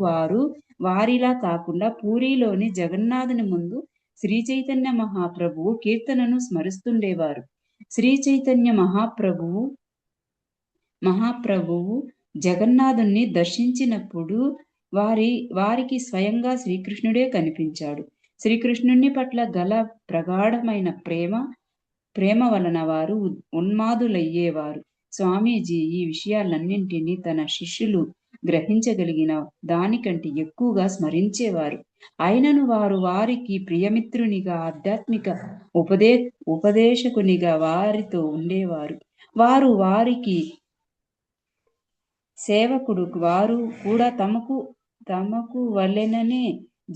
[SPEAKER 10] వారిలా కాకుండా పూరిలోని జగన్నాథుని ముందు శ్రీ చైతన్య మహాప్రభువు కీర్తనను స్మరిస్తుండేవారు. శ్రీ చైతన్య మహాప్రభువు జగన్నాథుని దర్శించినప్పుడు వారికి స్వయంగా శ్రీకృష్ణుడే కనిపించాడు. శ్రీకృష్ణుని పట్ల గల ప్రగాఢమైన ప్రేమ వలన వారు ఉన్మాదులయ్యేవారు. స్వామీజీ ఈ విషయాలన్నింటినీ తన శిష్యులు గ్రహించగలిగిన దానికంటే ఎక్కువగా స్మరించేవారు. అయినను వారు వారికి ప్రియమిత్రునిగా, ఆధ్యాత్మిక ఉపదేశకునిగా వారితో ఉండేవారు. వారు వారికి సేవకుడు వారు కూడా తమకు వలెననే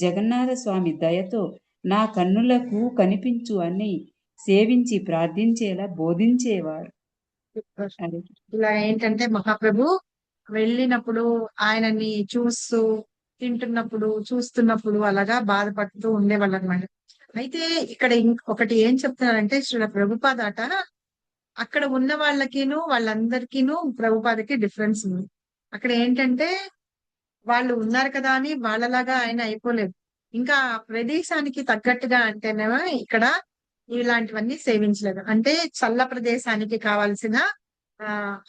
[SPEAKER 10] జగన్నాథ స్వామి దయతో నా కన్నులకు కనిపించు అని సేవించి ప్రార్థించేలా బోధించేవారు. అది
[SPEAKER 2] ఇలా ఏంటంటే మహాప్రభు వెళ్ళినప్పుడు ఆయనని చూస్తున్నప్పుడు అలాగా బాధపడుతూ ఉండేవాళ్ళు అనమాట. అయితే ఇక్కడ ఇంకొకటి ఏం చెప్తున్నారంటే శ్రీల ప్రభుపాదట అక్కడ ఉన్న వాళ్ళందరికీను ప్రభుపాదకి డిఫరెన్స్ ఉంది. అక్కడ ఏంటంటే వాళ్ళు ఉన్నారు కదా అని వాళ్ళలాగా ఆయన అయిపోలేదు. ఇంకా ప్రదేశానికి తగ్గట్టుగా అంటేనేమో ఇక్కడ ఇలాంటివన్నీ సేవించలేదు. అంటే చల్ల ప్రదేశానికి కావాల్సిన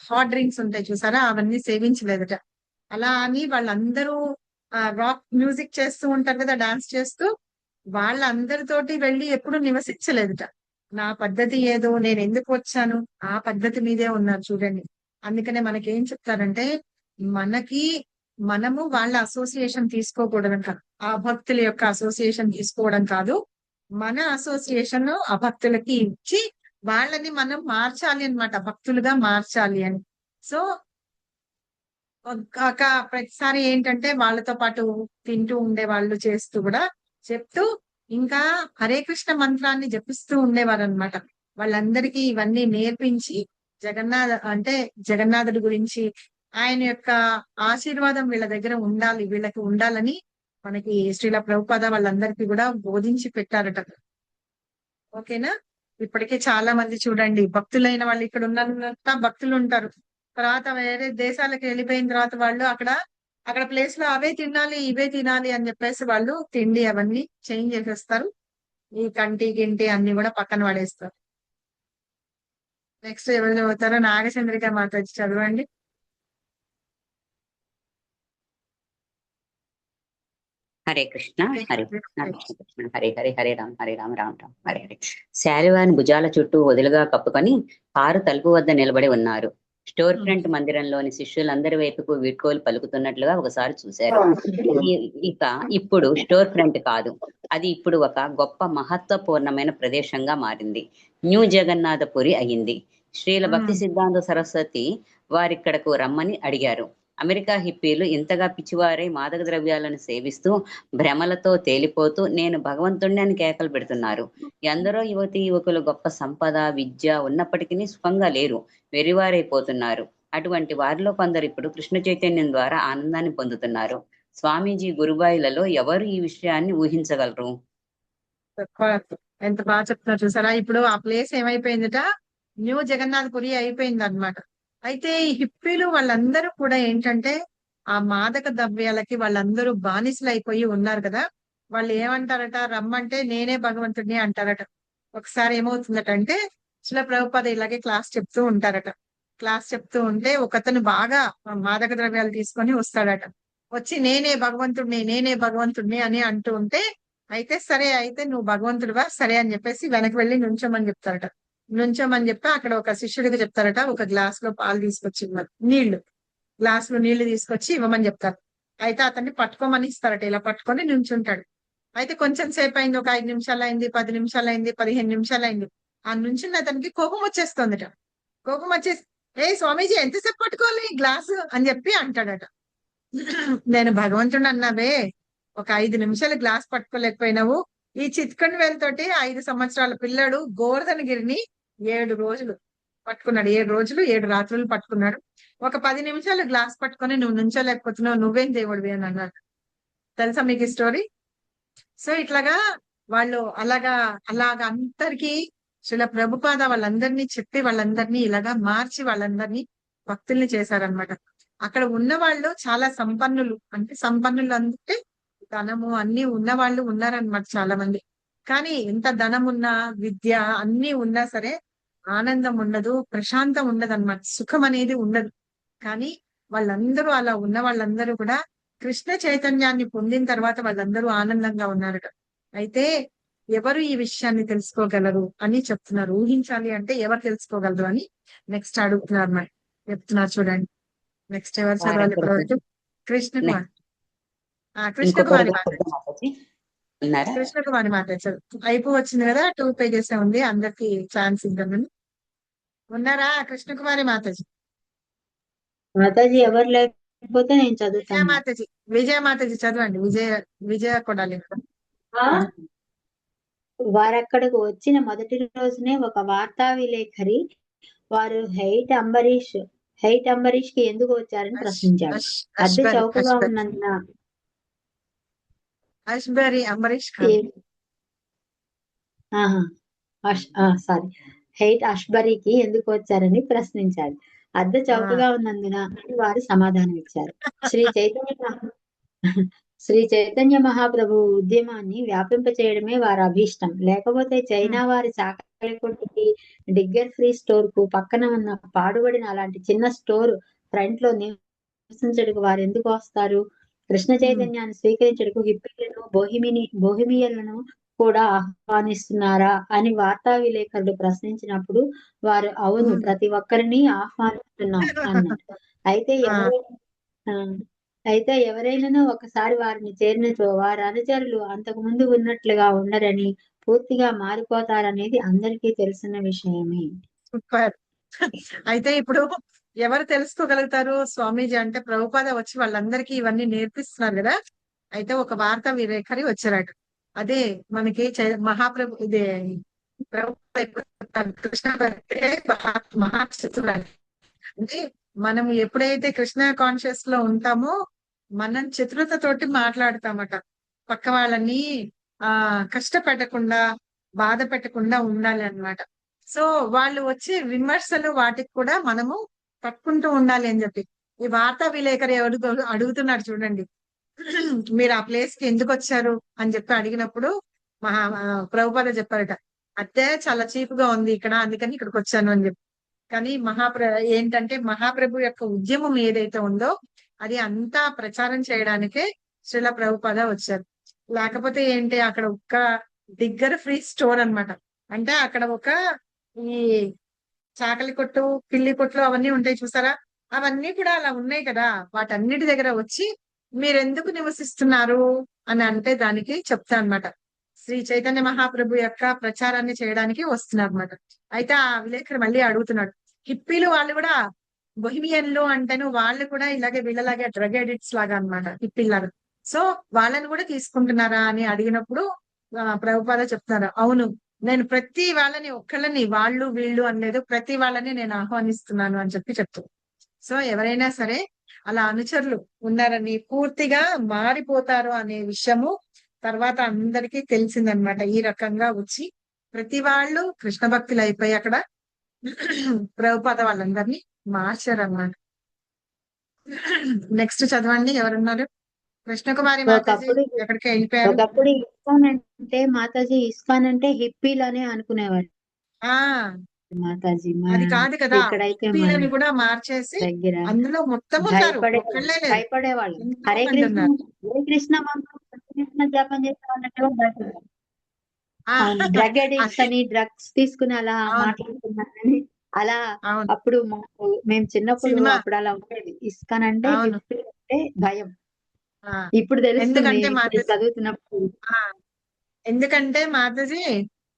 [SPEAKER 2] హాట్ డ్రింక్స్ ఉంటాయి చూసారా, అవన్నీ సేవించలేదట. అలా అని వాళ్ళందరూ రాక్ మ్యూజిక్ చేస్తూ ఉంటారు కదా, డాన్స్ చేస్తూ, వాళ్ళందరితోటి వెళ్ళి ఎప్పుడు నివసించలేదట. నా పద్ధతి ఏదో, నేను ఎందుకు వచ్చాను ఆ పద్ధతి మీదే ఉన్నారు చూడండి. అందుకనే మనకేం చెప్తారంటే మనము వాళ్ళ అసోసియేషన్ తీసుకోకూడదంట. ఆ భక్తుల యొక్క అసోసియేషన్ తీసుకోవడం కాదు, మన అసోసియేషన్ ఆ భక్తులకి ఇచ్చి వాళ్ళని మనం మార్చాలి అన్నమాట, భక్తులుగా మార్చాలి అని. సో ప్రతిసారి ఏంటంటే వాళ్ళతో పాటు తింటూ ఉండే వాళ్ళు, చేస్తూ కూడా చెప్తూ ఇంకా హరే కృష్ణ మంత్రాన్ని జపిస్తూ ఉండేవారు అనమాట. వాళ్ళందరికీ ఇవన్నీ నేర్పించి జగన్నాథుడి గురించి, ఆయన యొక్క ఆశీర్వాదం వీళ్ళ దగ్గర వీళ్ళకి ఉండాలని మనకి శ్రీల ప్రభుపాద వాళ్ళందరికీ కూడా బోధించి పెట్టారట. ఓకేనా? ఇప్పటికే చాలా మంది చూడండి, భక్తులైన వాళ్ళు ఇక్కడ ఉన్నంత భక్తులు ఉంటారు. తర్వాత వేరే దేశాలకు వెళ్ళిపోయిన తర్వాత వాళ్ళు అక్కడ ప్లేస్ లో అవే తినాలి ఇవే తినాలి అని చెప్పేసి వాళ్ళు తిండి అవన్నీ చేంజ్ చేసేస్తారు. ఈ గింటి అన్ని కూడా పక్కన పడేస్తారు. నెక్స్ట్ ఎవరు చదువుతారో నాగచంద్రిక మాతాజీ చదవండి.
[SPEAKER 8] హరే కృష్ణ హరే కృష్ణ కృష్ణ కృష్ణ హరే హరే హరే రామ హరే రామ రామ రామ హరే హరే. శాలివాని భుజాల చుట్టూ వదులుగా కప్పుకొని కారు తలుపు వద్ద నిలబడి ఉన్నారు. స్టోర్ ఫ్రంట్ మందిరంలోని శిష్యులందరి వైపుకు వీడ్కోలు పలుకుతున్నట్లుగా ఒకసారి చూశారు. ఇప్పుడు స్టోర్ ఫ్రంట్ కాదు, అది ఇప్పుడు ఒక గొప్ప మహత్వపూర్ణమైన ప్రదేశంగా మారింది. న్యూ జగన్నాథపురి అయింది. శ్రీల భక్తి సిద్ధాంత సరస్వతి వారిక్కడకు రమ్మని అడిగారు. అమెరికా హిప్పీలు ఇంతగా పిచ్చివారై మాదక ద్రవ్యాలను సేవిస్తూ భ్రమలతో తేలిపోతూ నేను భగవంతుణ్ణి అని కేకలు పెడుతున్నారు. ఎందరో యువకులు గొప్ప సంపద విద్య ఉన్నప్పటికీ సుఖంగా లేరు, వెరివారైపోతున్నారు. అటువంటి వారిలో కొందరు ఇప్పుడు కృష్ణ చైతన్యం ద్వారా ఆనందాన్ని పొందుతున్నారు. స్వామీజీ గురుబాయిలలో ఎవరు ఈ విషయాన్ని ఊహించగలరు?
[SPEAKER 2] ఎంత బాగా చెప్తున్నారు చూసారా. ఇప్పుడు ఆ ప్లేస్ ఏమైపోయిందట, న్యూ జగన్నాథపురి అయిపోయింది అనమాట. అయితే ఈ హిప్పీలు వాళ్ళందరూ కూడా ఏంటంటే ఆ మాదక ద్రవ్యాలకి వాళ్ళందరూ బానిసలు అయిపోయి ఉన్నారు కదా. వాళ్ళు ఏమంటారట, రమ్మంటే నేనే భగవంతుడిని అంటారట. ఒకసారి ఏమవుతుందట అంటే శ్రీల ప్రభుపాద ఇలాగే క్లాస్ చెప్తూ ఉంటారట. క్లాస్ చెప్తూ ఉంటే ఒకతను బాగా మాదక ద్రవ్యాలు తీసుకొని వస్తాడట. వచ్చి నేనే భగవంతుడిని అని అంటూ ఉంటే, అయితే సరే అయితే నువ్వు భగవంతుడివా సరే అని చెప్పేసి వెనక్కి వెళ్ళి నుంచోమని చెప్తారట. నుంచోమని చెప్పి అక్కడ ఒక శిష్యుడికి చెప్తారట, ఒక గ్లాస్ లో పాలు తీసుకొచ్చి గ్లాస్ లో నీళ్లు తీసుకొచ్చి ఇవ్వమని చెప్తారు. అయితే అతన్ని పట్టుకోమని ఇస్తారట. ఇలా పట్టుకొని నుంచుంటాడు. అయితే కొంచెం సేపు అయింది, ఒక 5 నిమిషాలు అయింది, 10 నిమిషాలు అయింది, 15 నిమిషాలు అయింది. ఆ నుంచున్న అతనికి కోపం వచ్చేస్తుందట. కోపం వచ్చేసి స్వామీజీ ఎంతసేపు పట్టుకోవాలి గ్లాసు అని చెప్పి అంటాడట. నేను భగవంతుడు అన్నావే, ఒక 5 నిమిషాలు గ్లాస్ పట్టుకోలేకపోయినావు. ఈ చిత్కండి వేలతోటి 5 సంవత్సరాల పిల్లాడు గోవర్ధనగిరిని 7 రోజులు పట్టుకున్నాడు. 7 రోజులు 7 రాత్రులు పట్టుకున్నాడు. ఒక 10 నిమిషాలు గ్లాస్ పట్టుకొని నువ్వు నుంచోలేకపోతున్నావు, నువ్వేం దేవుడివి అని అన్నాడు. తెలుసా మీకు ఈ స్టోరీ? సో ఇట్లాగా వాళ్ళు అలాగా అందరికీ శ్రీల ప్రభుపాద వాళ్ళందరినీ చెప్పి వాళ్ళందరినీ ఇలాగా మార్చి వాళ్ళందరినీ భక్తుల్ని చేశారనమాట. అక్కడ ఉన్న వాళ్ళు చాలా సంపన్నులు అంటే ధనము అన్ని ఉన్న వాళ్ళు ఉన్నారనమాట చాలా మంది. కానీ ఎంత ధనం ఉన్నా, విద్య అన్ని ఉన్నా సరే ఆనందం ఉండదు, ప్రశాంతం ఉండదు అనమాట, సుఖం అనేది ఉండదు. కానీ వాళ్ళందరూ అలా ఉన్న వాళ్ళందరూ కూడా కృష్ణ చైతన్యాన్ని పొందిన తర్వాత వాళ్ళందరూ ఆనందంగా ఉన్నారట. అయితే ఎవరు ఈ విషయాన్ని తెలుసుకోగలరు అని చెప్తున్నారు. ఊహించాలి అంటే ఎవరు తెలుసుకోగలరు అని నెక్స్ట్ అడుగుతున్నారు మరి. చెప్తున్నారు చూడండి. నెక్స్ట్ ఎవరు చదవాలి ఇప్పటివరకు? కృష్ణకుమారి మాట అయిపో వచ్చింది కదా, 2 pages ఉంది. అందరికి ఛాన్స్ ఇద్దామని. ఉన్నారా కృష్ణకుమారి మాతాజీ?
[SPEAKER 4] మాతాజీ ఎవరు లేకపోతే నేను చదువుతాను.
[SPEAKER 2] విజయమాతజీ విజయమాతజీ చదవండి. విజయ కొడాలి.
[SPEAKER 4] వారక్కడకు వచ్చిన మొదటి రోజునే ఒక వార్తా విలేకరి వారు హైట్ అంబరీష్ కి ఎందుకు వచ్చారని ప్రశ్నించాడు. అద్దె చౌకగా ఉన్నందున
[SPEAKER 2] అంబరీష్ ఖాన్
[SPEAKER 4] సారీ హైట్ అష్బరీకి ఎందుకు వచ్చారని ప్రశ్నించాడు. అద్దె చౌకగా ఉన్నందున అని వారు సమాధానం ఇచ్చారు. శ్రీ చైతన్య మహాప్రభు ఉద్యమాన్ని వ్యాపింపచేయడమే వారి అభీష్టం. లేకపోతే చైనా వారి చాకలి కొట్టుకి డిగ్గర్ ఫ్రీ స్టోర్ కు పక్కన ఉన్న పాడుబడిన అలాంటి చిన్న స్టోర్ ఫ్రంట్ లో నివసించడానికి వారు ఎందుకు వస్తారు? కృష్ణ చైతన్యాన్ని స్వీకరించడానికి హిప్పీలను బోహిమియన్లను కూడా ఆహ్వానిస్తున్నారా అని వార్తా విలేకరులు ప్రశ్నించినప్పుడు వారు అవును, ప్రతి ఒక్కరిని ఆహ్వానిస్తున్నాం అన్నారు. అయితే ఎవరైనా ఒకసారి వారిని చేరినచో వారి అనుచరులు అంతకు ముందు ఉన్నట్లుగా ఉండరని, పూర్తిగా మారిపోతారనేది అందరికీ తెలిసిన విషయమే.
[SPEAKER 2] సూపర్. అయితే ఇప్పుడు ఎవరు తెలుసుకోగలుగుతారు? స్వామీజీ అంటే ప్రభుపాద వచ్చి వాళ్ళందరికీ ఇవన్నీ నేర్పిస్తున్నారు కదా. అయితే ఒక వార్తా విలేకరి వచ్చారట. అదే మనకి మహాప్రభు ఇదే కృష్ణ మహాశిశుడు అంటే మనం ఎప్పుడైతే కృష్ణ కాన్షియస్ లో ఉంటామో మనం చతురతతోటి మాట్లాడతామట. పక్క వాళ్ళని కష్టపెట్టకుండా బాధ పెట్టకుండా ఉండాలి అన్నమాట. సో వాళ్ళు వచ్చే విమర్శలు వాటికి కూడా మనము తట్టుకుంటూ ఉండాలి అని చెప్పి ఈ వార్తా విలేకరి అడుగుతున్నాడు చూడండి. మీరు ఆ ప్లేస్ కి ఎందుకు వచ్చారు అని చెప్పి అడిగినప్పుడు ప్రభుపాద చెప్పారట, అదే చాలా చీప్ గా ఉంది ఇక్కడ, అందుకని ఇక్కడికి వచ్చాను అని చెప్పి. కానీ ఏంటంటే మహాప్రభు యొక్క ఉద్యమం ఏదైతే ఉందో అది అంతా ప్రచారం చేయడానికే శ్రీల ప్రభుపాద వచ్చారు. లేకపోతే ఏంటి, అక్కడ ఒక్క డిగ్గర్ ఫ్రీ స్టోర్ అన్నమాట. అంటే అక్కడ ఒక ఈ చాకలి కొట్టు, పిల్లి కొట్లు అవన్నీ ఉంటాయి చూసారా, అవన్నీ కూడా అలా ఉన్నాయి కదా. వాటన్నిటి దగ్గర వచ్చి మీరెందుకు నివసిస్తున్నారు అని అంటే దానికి చెప్తా అన్నమాట. శ్రీ చైతన్య మహాప్రభు యొక్క ప్రచారాన్ని చేయడానికి వస్తున్నారు అన్నమాట. అయితే ఆ విలేకరు మళ్ళీ అడుగుతున్నాడు, హిప్పీలు వాళ్ళు కూడా బొహిమియన్లు అంటేను వాళ్ళు కూడా ఇలాగే వీళ్ళలాగే డ్రగ్ అడిక్ట్స్ లాగా అన్నమాట, హిప్పీలాగా. సో వాళ్ళని కూడా తీసుకుంటున్నారా అని అడిగినప్పుడు ప్రభుపాద చెప్తున్నారు, అవును, నేను ప్రతి వాళ్ళని ఒక్కళ్ళని వాళ్ళు వీళ్ళు అనలేదు, ప్రతి వాళ్ళని నేను ఆహ్వానిస్తున్నాను అని చెప్పి చెప్తాను. సో ఎవరైనా సరే అలా అనుచరులు ఉన్నారని, పూర్తిగా మారిపోతారు అనే విషయము తర్వాత అందరికీ తెలిసిందనమాట. ఈ రకంగా వచ్చి ప్రతి వాళ్ళు కృష్ణ భక్తులు అయిపోయి అక్కడ ప్రభుపాద వాళ్ళందరినీ మార్చారన్నమాట. నెక్స్ట్ చదవండి, ఎవరున్నారు? కృష్ణకుమారి మాతాజీ ఎక్కడికి వెళ్ళిపోయారు?
[SPEAKER 4] ఒకప్పుడు ఇస్కాన్ అంటే హిప్పీలనే అనుకునేవారు మాతాజీ.
[SPEAKER 2] అది కాదు కదా,
[SPEAKER 4] ఇక్కడైతే
[SPEAKER 2] హిప్పీలని కూడా మార్చేసి
[SPEAKER 4] దగ్గర
[SPEAKER 2] అందులో మొత్తం
[SPEAKER 4] భయపడేవాళ్ళు. హరే కృష్ణ హరే కృష్ణ కృష్ణ జపం చేసే వాళ్ళకి భయపడేవాళ్ళు. డ్రగ్ అడిక్ట్స్ అని, డ్రగ్స్ తీసుకుని అలా మాట్లాడుతున్నారని అలా. అప్పుడు మేము చిన్నప్పుడు అప్పుడు అలా ఉండేది. ఇస్కాన్ అంటే భయం. ఇప్పుడు తెలుస్తుంది చదువుతున్నప్పుడు.
[SPEAKER 2] ఎందుకంటే మాతాజీ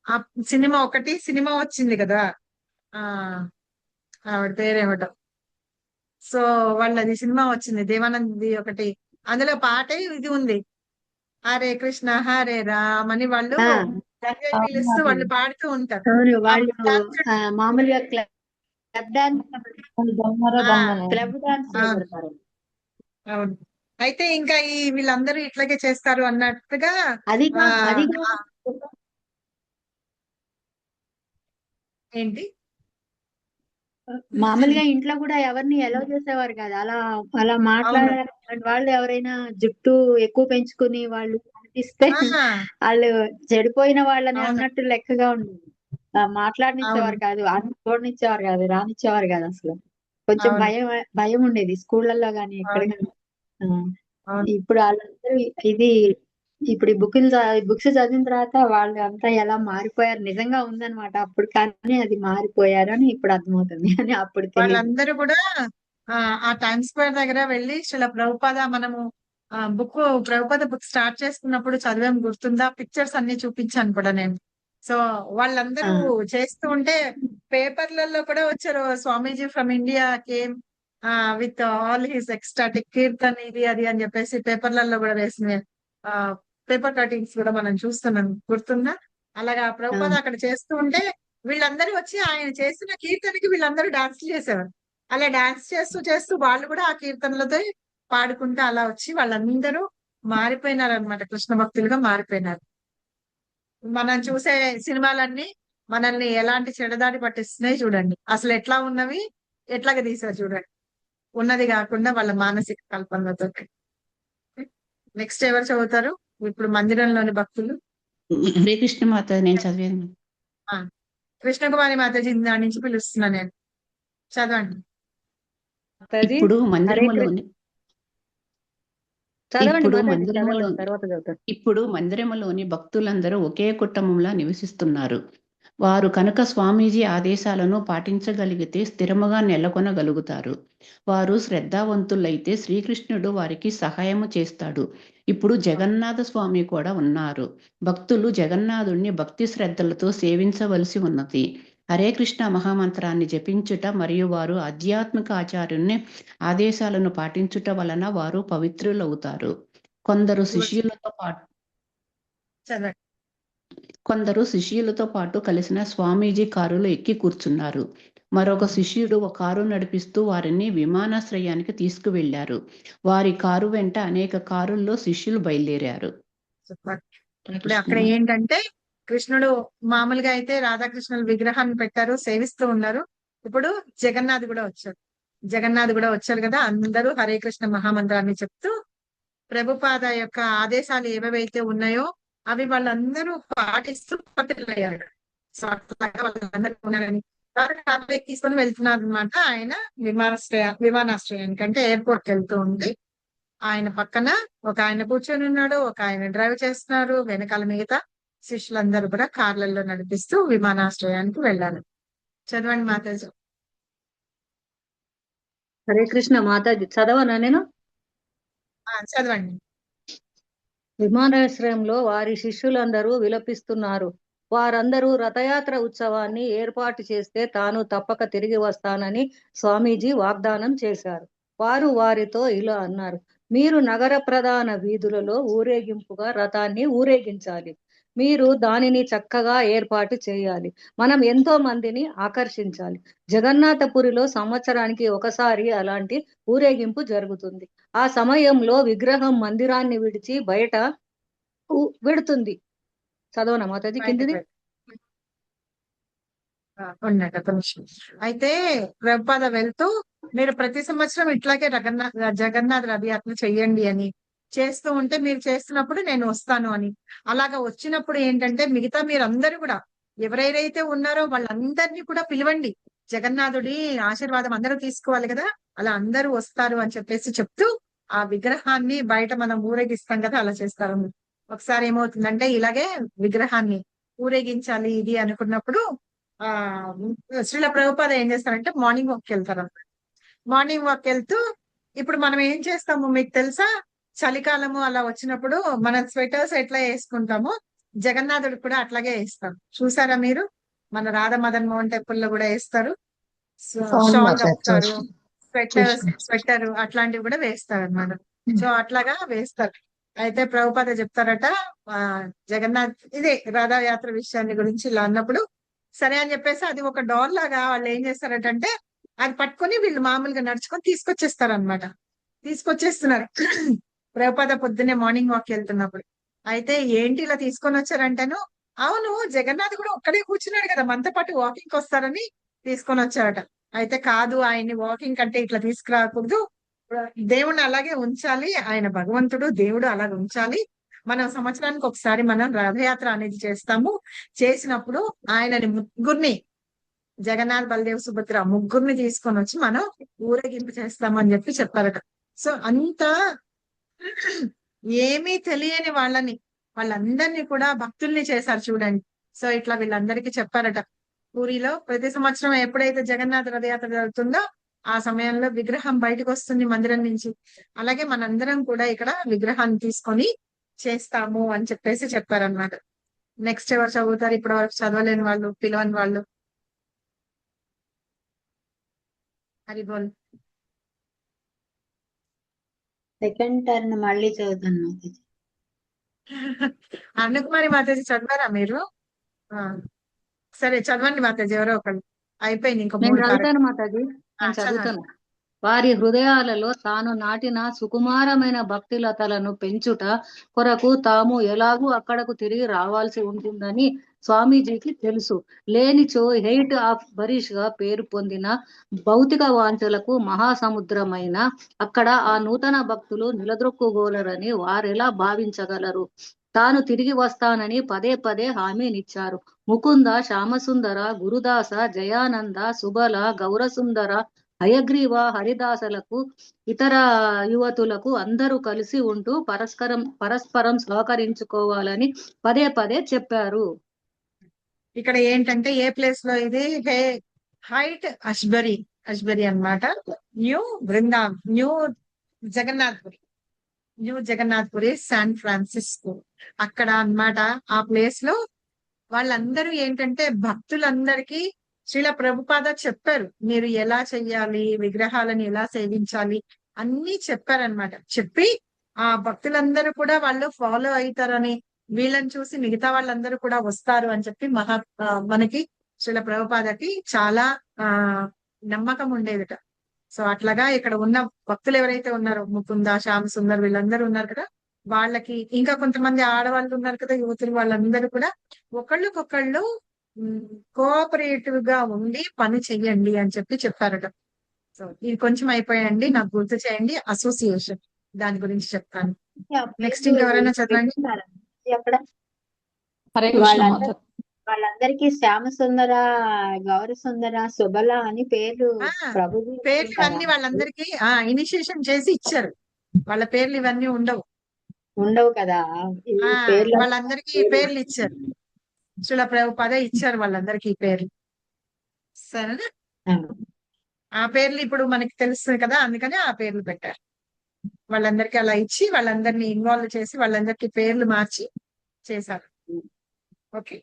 [SPEAKER 2] ఆ సినిమా వచ్చింది కదా, ఆవిడ పేరేమిటో, సో వాళ్ళది సినిమా వచ్చింది దేవానంద్ ఒకటి, అందులో పాటే ఇది ఉంది, హరే కృష్ణ హరే రామ్ అని వాళ్ళు పిలుస్తూ వాళ్ళు పాడుతూ ఉంటారు.
[SPEAKER 4] మామూలుగా క్లబ్ డాన్స్
[SPEAKER 2] అవును. అయితే ఇంకా ఈ వీళ్ళందరూ ఇట్లాగే చేస్తారు అన్నట్టుగా ఏంటి
[SPEAKER 4] మామూలుగా ఇంట్లో కూడా ఎవరిని ఎలో చేసేవారు కాదు. అలా మాట్లాడే వాళ్ళు ఎవరైనా జుట్టు ఎక్కువ పెంచుకుని వాళ్ళు కనిపిస్తే వాళ్ళు చెడిపోయిన వాళ్ళని అన్నట్టు లెక్కగా ఉండేది. మాట్లాడనిచ్చేవారు కాదు, చూడనిచ్చేవారు కాదు, రానిచ్చేవారు కాదు. అసలు కొంచెం భయం ఉండేది స్కూళ్ళల్లో గాని ఎక్కడ. ఇప్పుడు వాళ్ళందరూ ఇప్పుడు బుక్స్ చదివిన తర్వాత వాళ్ళు అంతా ఎలా మారిపోయారు, నిజంగా ఉందన్నమాట. అప్పుడు కానీ అది మారిపోయారు అని ఇప్పుడు అర్థమవుతుంది అని అప్పుడు
[SPEAKER 2] వాళ్ళందరూ కూడా ఆ టైమ్ స్క్వేర్ దగ్గర వెళ్ళి శ్రీల ప్రభుపాద మనము ప్రభుపాద బుక్ స్టార్ట్ చేసుకున్నప్పుడు చదివాం, గుర్తుందా? పిక్చర్స్ అన్ని చూపించాను కూడా నేను. సో వాళ్ళందరూ చేస్తూ ఉంటే పేపర్లలో కూడా వచ్చారు, స్వామీజీ from India came with all his ecstatic kirtan ఇది అది అని చెప్పేసి పేపర్లలో కూడా వేసిన పేపర్ కటింగ్స్ కూడా మనం చూస్తున్నాం, గుర్తుందా? అలాగా ప్రభుపాద అక్కడ చేస్తూ ఉంటే వీళ్ళందరూ వచ్చి ఆయన చేసిన కీర్తనకి వీళ్ళందరూ డాన్స్ చేసేవారు. అలా డాన్స్ చేస్తూ చేస్తూ వాళ్ళు కూడా ఆ కీర్తనలతో పాడుకుంటూ అలా వచ్చి వాళ్ళందరూ మారిపోయినారు అనమాట, కృష్ణ భక్తులుగా మారిపోయినారు. మనం చూసే సినిమాలన్నీ మనల్ని ఎలాంటి చెడదాడి పట్టిస్తున్నాయి చూడండి, అసలు ఎట్లా ఉన్నవి ఎట్లాగా తీసారు చూడండి, ఉన్నది కాకుండా వాళ్ళ మానసిక కల్పనలతో. నెక్స్ట్ ఎవరు చదువుతారు ఇప్పుడు మందిరంలోని భక్తులు?
[SPEAKER 11] హరే కృష్ణ మాత, నేను చదివాను.
[SPEAKER 2] కృష్ణకుమారి మాతాజీ దాని నుంచి పిలుస్తున్నా నేను, చదవండి.
[SPEAKER 11] ఇప్పుడు మందిరములోని ఇప్పుడు మందిరములోని భక్తులందరూ ఒకే కుటుంబంలో నివసిస్తున్నారు. వారు కనుక స్వామీజీ ఆదేశాలను పాటించగలిగితే స్థిరముగా నెలకొనగలుగుతారు. వారు శ్రద్ధావంతులైతే శ్రీకృష్ణుడు వారికి సహాయము చేస్తాడు. ఇప్పుడు జగన్నాథ స్వామి కూడా ఉన్నారు. భక్తులు జగన్నాథుణ్ణి భక్తి శ్రద్ధలతో సేవించవలసి ఉన్నది. హరే కృష్ణ మహామంత్రాన్ని జపించుట మరియు వారు ఆధ్యాత్మిక ఆచార్యుని ఆదేశాలను పాటించుట వలన వారు పవిత్రులవుతారు. కొందరు శిష్యులతో పాటు కలిసిన స్వామీజీ కారులో ఎక్కి కూర్చున్నారు. మరొక శిష్యుడు ఒక కారు నడిపిస్తూ వారిని విమానాశ్రయానికి తీసుకువెళ్లారు. వారి కారు వెంట అనేక కారుల్లో శిష్యులు బయలుదేరారు.
[SPEAKER 2] ఇప్పుడు అక్కడ ఏంటంటే కృష్ణుడు మామూలుగా అయితే రాధాకృష్ణుల విగ్రహాన్ని పెట్టారు, సేవిస్తూ ఉన్నారు. ఇప్పుడు జగన్నాథ్ కూడా వచ్చారు కదా, అందరూ హరే కృష్ణ మహామంత్రాన్ని చెప్తూ ప్రభుపాద యొక్క ఆదేశాలు ఏవైతే ఉన్నాయో అవి వాళ్ళందరూ పాటిస్తూ పట్టులయ్యారు. సో అట్లాగా వాళ్ళందరూ ఉన్నారని తీసుకొని వెళ్తున్నారు అనమాట. ఆయన విమానాశ్రయానికి అంటే ఎయిర్పోర్ట్ కి వెళ్తూ ఉండి ఆయన పక్కన ఒక ఆయన కూర్చొని ఉన్నాడు, ఒక ఆయన డ్రైవ్ చేస్తున్నారు, వెనకాల మిగతా శిష్యులందరూ కూడా కార్లలో నడిపిస్తూ విమానాశ్రయానికి వెళ్ళారు. చదవండి మాతాజీ.
[SPEAKER 12] హరే కృష్ణ మాతాజీ, చదవనా నేను?
[SPEAKER 2] చదవండి.
[SPEAKER 12] విమానాశ్రయంలో వారి శిష్యులందరూ విలపిస్తున్నారు. వారందరూ రథయాత్ర ఉత్సవాన్ని ఏర్పాటు చేస్తే తాను తప్పక తిరిగి వస్తానని స్వామీజీ వాగ్దానం చేశారు. వారు వారితో ఇలా అన్నారు: మీరు నగర ప్రధాన వీధులలో ఊరేగింపుగా రథాన్ని ఊరేగించాలి. మీరు దానిని చక్కగా ఏర్పాటు చేయాలి. మనం ఎంతో మందిని ఆకర్షించాలి. జగన్నాథపురిలో సంవత్సరానికి ఒకసారి అలాంటి ఊరేగింపు జరుగుతుంది. ఆ సమయంలో విగ్రహం మందిరాన్ని విడిచి బయట విడుతుంది. చదవనా మాతాజీ కిందిది?
[SPEAKER 2] అయితే ప్రభుపాద వెళ్తూ మీరు ప్రతి సంవత్సరం ఇట్లాగే జగన్నాథ్ రథయాత్ర చెయ్యండి అని చేస్తూ ఉంటే, మీరు చేస్తున్నప్పుడు నేను వస్తాను అని. అలాగా వచ్చినప్పుడు ఏంటంటే మిగతా మీరందరూ కూడా ఎవరైతే ఉన్నారో వాళ్ళందరినీ కూడా పిలవండి, జగన్నాథుడి ఆశీర్వాదం అందరూ తీసుకోవాలి కదా, అలా అందరూ వస్తారు అని చెప్పేసి చెప్తూ ఆ విగ్రహాన్ని బయట మనం ఊరేగిస్తాం కదా, అలా చేస్తారు. ఒకసారి ఏమవుతుందంటే ఇలాగే విగ్రహాన్ని ఊరేగించాలి ఇది అనుకున్నప్పుడు శ్రీల ప్రభుపాద ఏం చేస్తారంటే మార్నింగ్ వాక్ వెళ్తారు అన్నమాట. మార్నింగ్ వాక్ వెళ్తూ ఇప్పుడు మనం ఏం చేస్తాము మీకు తెలుసా, చలికాలము అలా వచ్చినప్పుడు మన స్వెటర్స్ ఎట్లా వేసుకుంటామో జగన్నాథుడు కూడా అట్లాగే వేస్తాం. చూసారా మీరు? మన రాధా మదన్ మోహన్ టెంపుల్ లో కూడా వేస్తారు, షాల్ కప్పుతారు, స్వెటర్ అట్లాంటివి కూడా వేస్తారు అన్నమాట. సో అట్లాగా వేస్తారు. అయితే ప్రభుపాద చెప్తారట జగన్నాథ్ ఇదే రథయాత్ర విషయాన్ని గురించి ఇలా అన్నప్పుడు సరే అని చెప్పేసి అది ఒక డోర్ లాగా వాళ్ళు ఏం చేస్తారటంటే అది పట్టుకొని వీళ్ళు మామూలుగా నడుచుకొని తీసుకొచ్చేస్తున్నారు ప్రభుపాద పొద్దున్నే మార్నింగ్ వాక్ వెళ్తున్నప్పుడు. అయితే ఏంటి ఇలా తీసుకొని వచ్చారంటేను, అవును జగన్నాథ్ కూడా ఒక్కడే కూర్చున్నాడు కదా, మనతో పాటు వాకింగ్ వస్తారని తీసుకొని వచ్చారట. అయితే కాదు, ఆయన్ని వాకింగ్ అంటే ఇట్లా తీసుకురాకూడదు, దేవుణ్ణి అలాగే ఉంచాలి, ఆయన భగవంతుడు దేవుడు అలాగే ఉంచాలి. మనం సంవత్సరానికి ఒకసారి మనం రథయాత్ర అనేది చేస్తాము. చేసినప్పుడు ఆయనని ముగ్గురిని, జగన్నాథ్ బలదేవ్ సుభద్ర ముగ్గురిని తీసుకొని వచ్చి మనం ఊరేగింపు చేస్తామని చెప్పి చెప్పారట. సో అంత ఏమీ తెలియని వాళ్ళందరినీ కూడా భక్తుల్ని చేశారు చూడండి. సో ఇట్లా వీళ్ళందరికీ చెప్పారట. పూరిలో ప్రతి సంవత్సరం ఎప్పుడైతే జగన్నాథ రథయాత్ర జరుగుతుందో ఆ సమయంలో విగ్రహం బయటకు వస్తుంది మందిరం నుంచి. అలాగే మనందరం కూడా ఇక్కడ విగ్రహాన్ని తీసుకొని చేస్తాము అని చెప్పేసి చెప్పారనమాట. నెక్స్ట్ ఎవరు చదువుతారు? ఇప్పటి వరకు చదవలేని వాళ్ళు, పిలవని వాళ్ళు? హరిబోల్.
[SPEAKER 4] సెకండ్ టర్న్ మళ్ళీ చదువుతాను మాతాజీ.
[SPEAKER 2] అన్నకుమారి మాతాజీ చదివారా మీరు? ఆ, సరే చదవండి మాతాజీ, ఎవరో ఒకళ్ళు. అయిపోయింది ఇంకా
[SPEAKER 12] నేను
[SPEAKER 2] 3
[SPEAKER 12] చదువుతాను మాతాజీ, నేను
[SPEAKER 2] చదవండి.
[SPEAKER 12] చదువుతాను. వారి హృదయాలలో తాను నాటిన సుకుమారమైన భక్తి లతలను పెంచుట కొరకు తాము ఎలాగూ అక్కడకు తిరిగి రావాల్సి ఉంటుందని స్వామీజీకి తెలుసు. లేనిచో హెయిట్ ఆఫ్ బరీష్ గా పేరు పొందిన భౌతిక వాంఛలకు మహాసముద్రమైన అక్కడ ఆ నూతన భక్తులు నిలదొక్కుగోలరని వారెలా భావించగలరు? తాను తిరిగి వస్తానని పదే పదే హామీనిచ్చారు. ముకుంద, శ్యామసుందర, గురుదాస, జయానంద, సుబల, గౌరసుందర, హయగ్రీవ, హరిదాసలకు, ఇతర యువతులకు అందరూ కలిసి ఉంటూ పరస్పరం సహకరించుకోవాలని పదే పదే చెప్పారు.
[SPEAKER 2] ఇక్కడ ఏంటంటే ఏ ప్లేస్ లో ఇది? హైట్ అష్బరీ అన్నమాట. న్యూ జగన్నాథ్పురి శాన్ ఫ్రాన్సిస్కో అక్కడ అన్నమాట. ఆ ప్లేస్ లో వాళ్ళందరూ ఏంటంటే భక్తులందరికీ శ్రీల ప్రభుపాద చెప్పారు, మీరు ఎలా చెయ్యాలి, విగ్రహాలను ఎలా సేవించాలి అన్ని చెప్పారనమాట. చెప్పి ఆ భక్తులందరూ కూడా వాళ్ళు ఫాలో అవుతారని, వీళ్ళని చూసి మిగతా వాళ్ళందరూ కూడా వస్తారు అని చెప్పి మనకి శ్రీల ప్రభుపాదకి చాలా నమ్మకం ఉండేదిట. సో అట్లాగా ఇక్కడ ఉన్న భక్తులు ఎవరైతే ఉన్నారో ముకుంద, శ్యామ సుందర్ వీళ్ళందరూ ఉన్నారు కదా, వాళ్ళకి ఇంకా కొంతమంది ఆడవాళ్ళు ఉన్నారు కదా, యువతులు, వాళ్ళందరూ కూడా ఒకళ్ళకొకళ్ళు కోఆపరేటివ్ గా ఉండి పని చెయ్యండి అని చెప్పి చెప్పారట. సో ఇది కొంచెం అయిపోయాయండి, నాకు గుర్తు చేయండి. అసోసియేషన్ దాని గురించి చెప్తాను. నెక్స్ట్ ఇంకెవరైనా చదవండి.
[SPEAKER 4] అక్కడ
[SPEAKER 9] హరే కృష్ణ మాత.
[SPEAKER 4] వాళ్ళందరికీ శ్యామ సుందర, గౌర సుందర, సుబల అని పేర్లు ప్రభుజీ
[SPEAKER 2] పేర్లు ఇవన్నీ వాళ్ళందరికీ ఇనిషియేషన్ చేసి ఇచ్చారు. వాళ్ళ పేర్లు ఇవన్నీ
[SPEAKER 4] ఉండవు కదా,
[SPEAKER 2] వాళ్ళందరికీ పేర్లు ఇచ్చారు. శ్రీల ప్రభుపాద ఇచ్చారు వాళ్ళందరికీ పేర్లు. సరేనా? ఆ పేర్లు ఇప్పుడు మనకి తెలుస్తుంది కదా, అందుకని ఆ పేర్లు పెట్టారు. వాళ్ళందరికీ అలా ఇచ్చి వాళ్ళందరినీ ఇన్వాల్వ్ చేసి వాళ్ళందరికీ పేర్లు మార్చి చేశారు. ఓకే,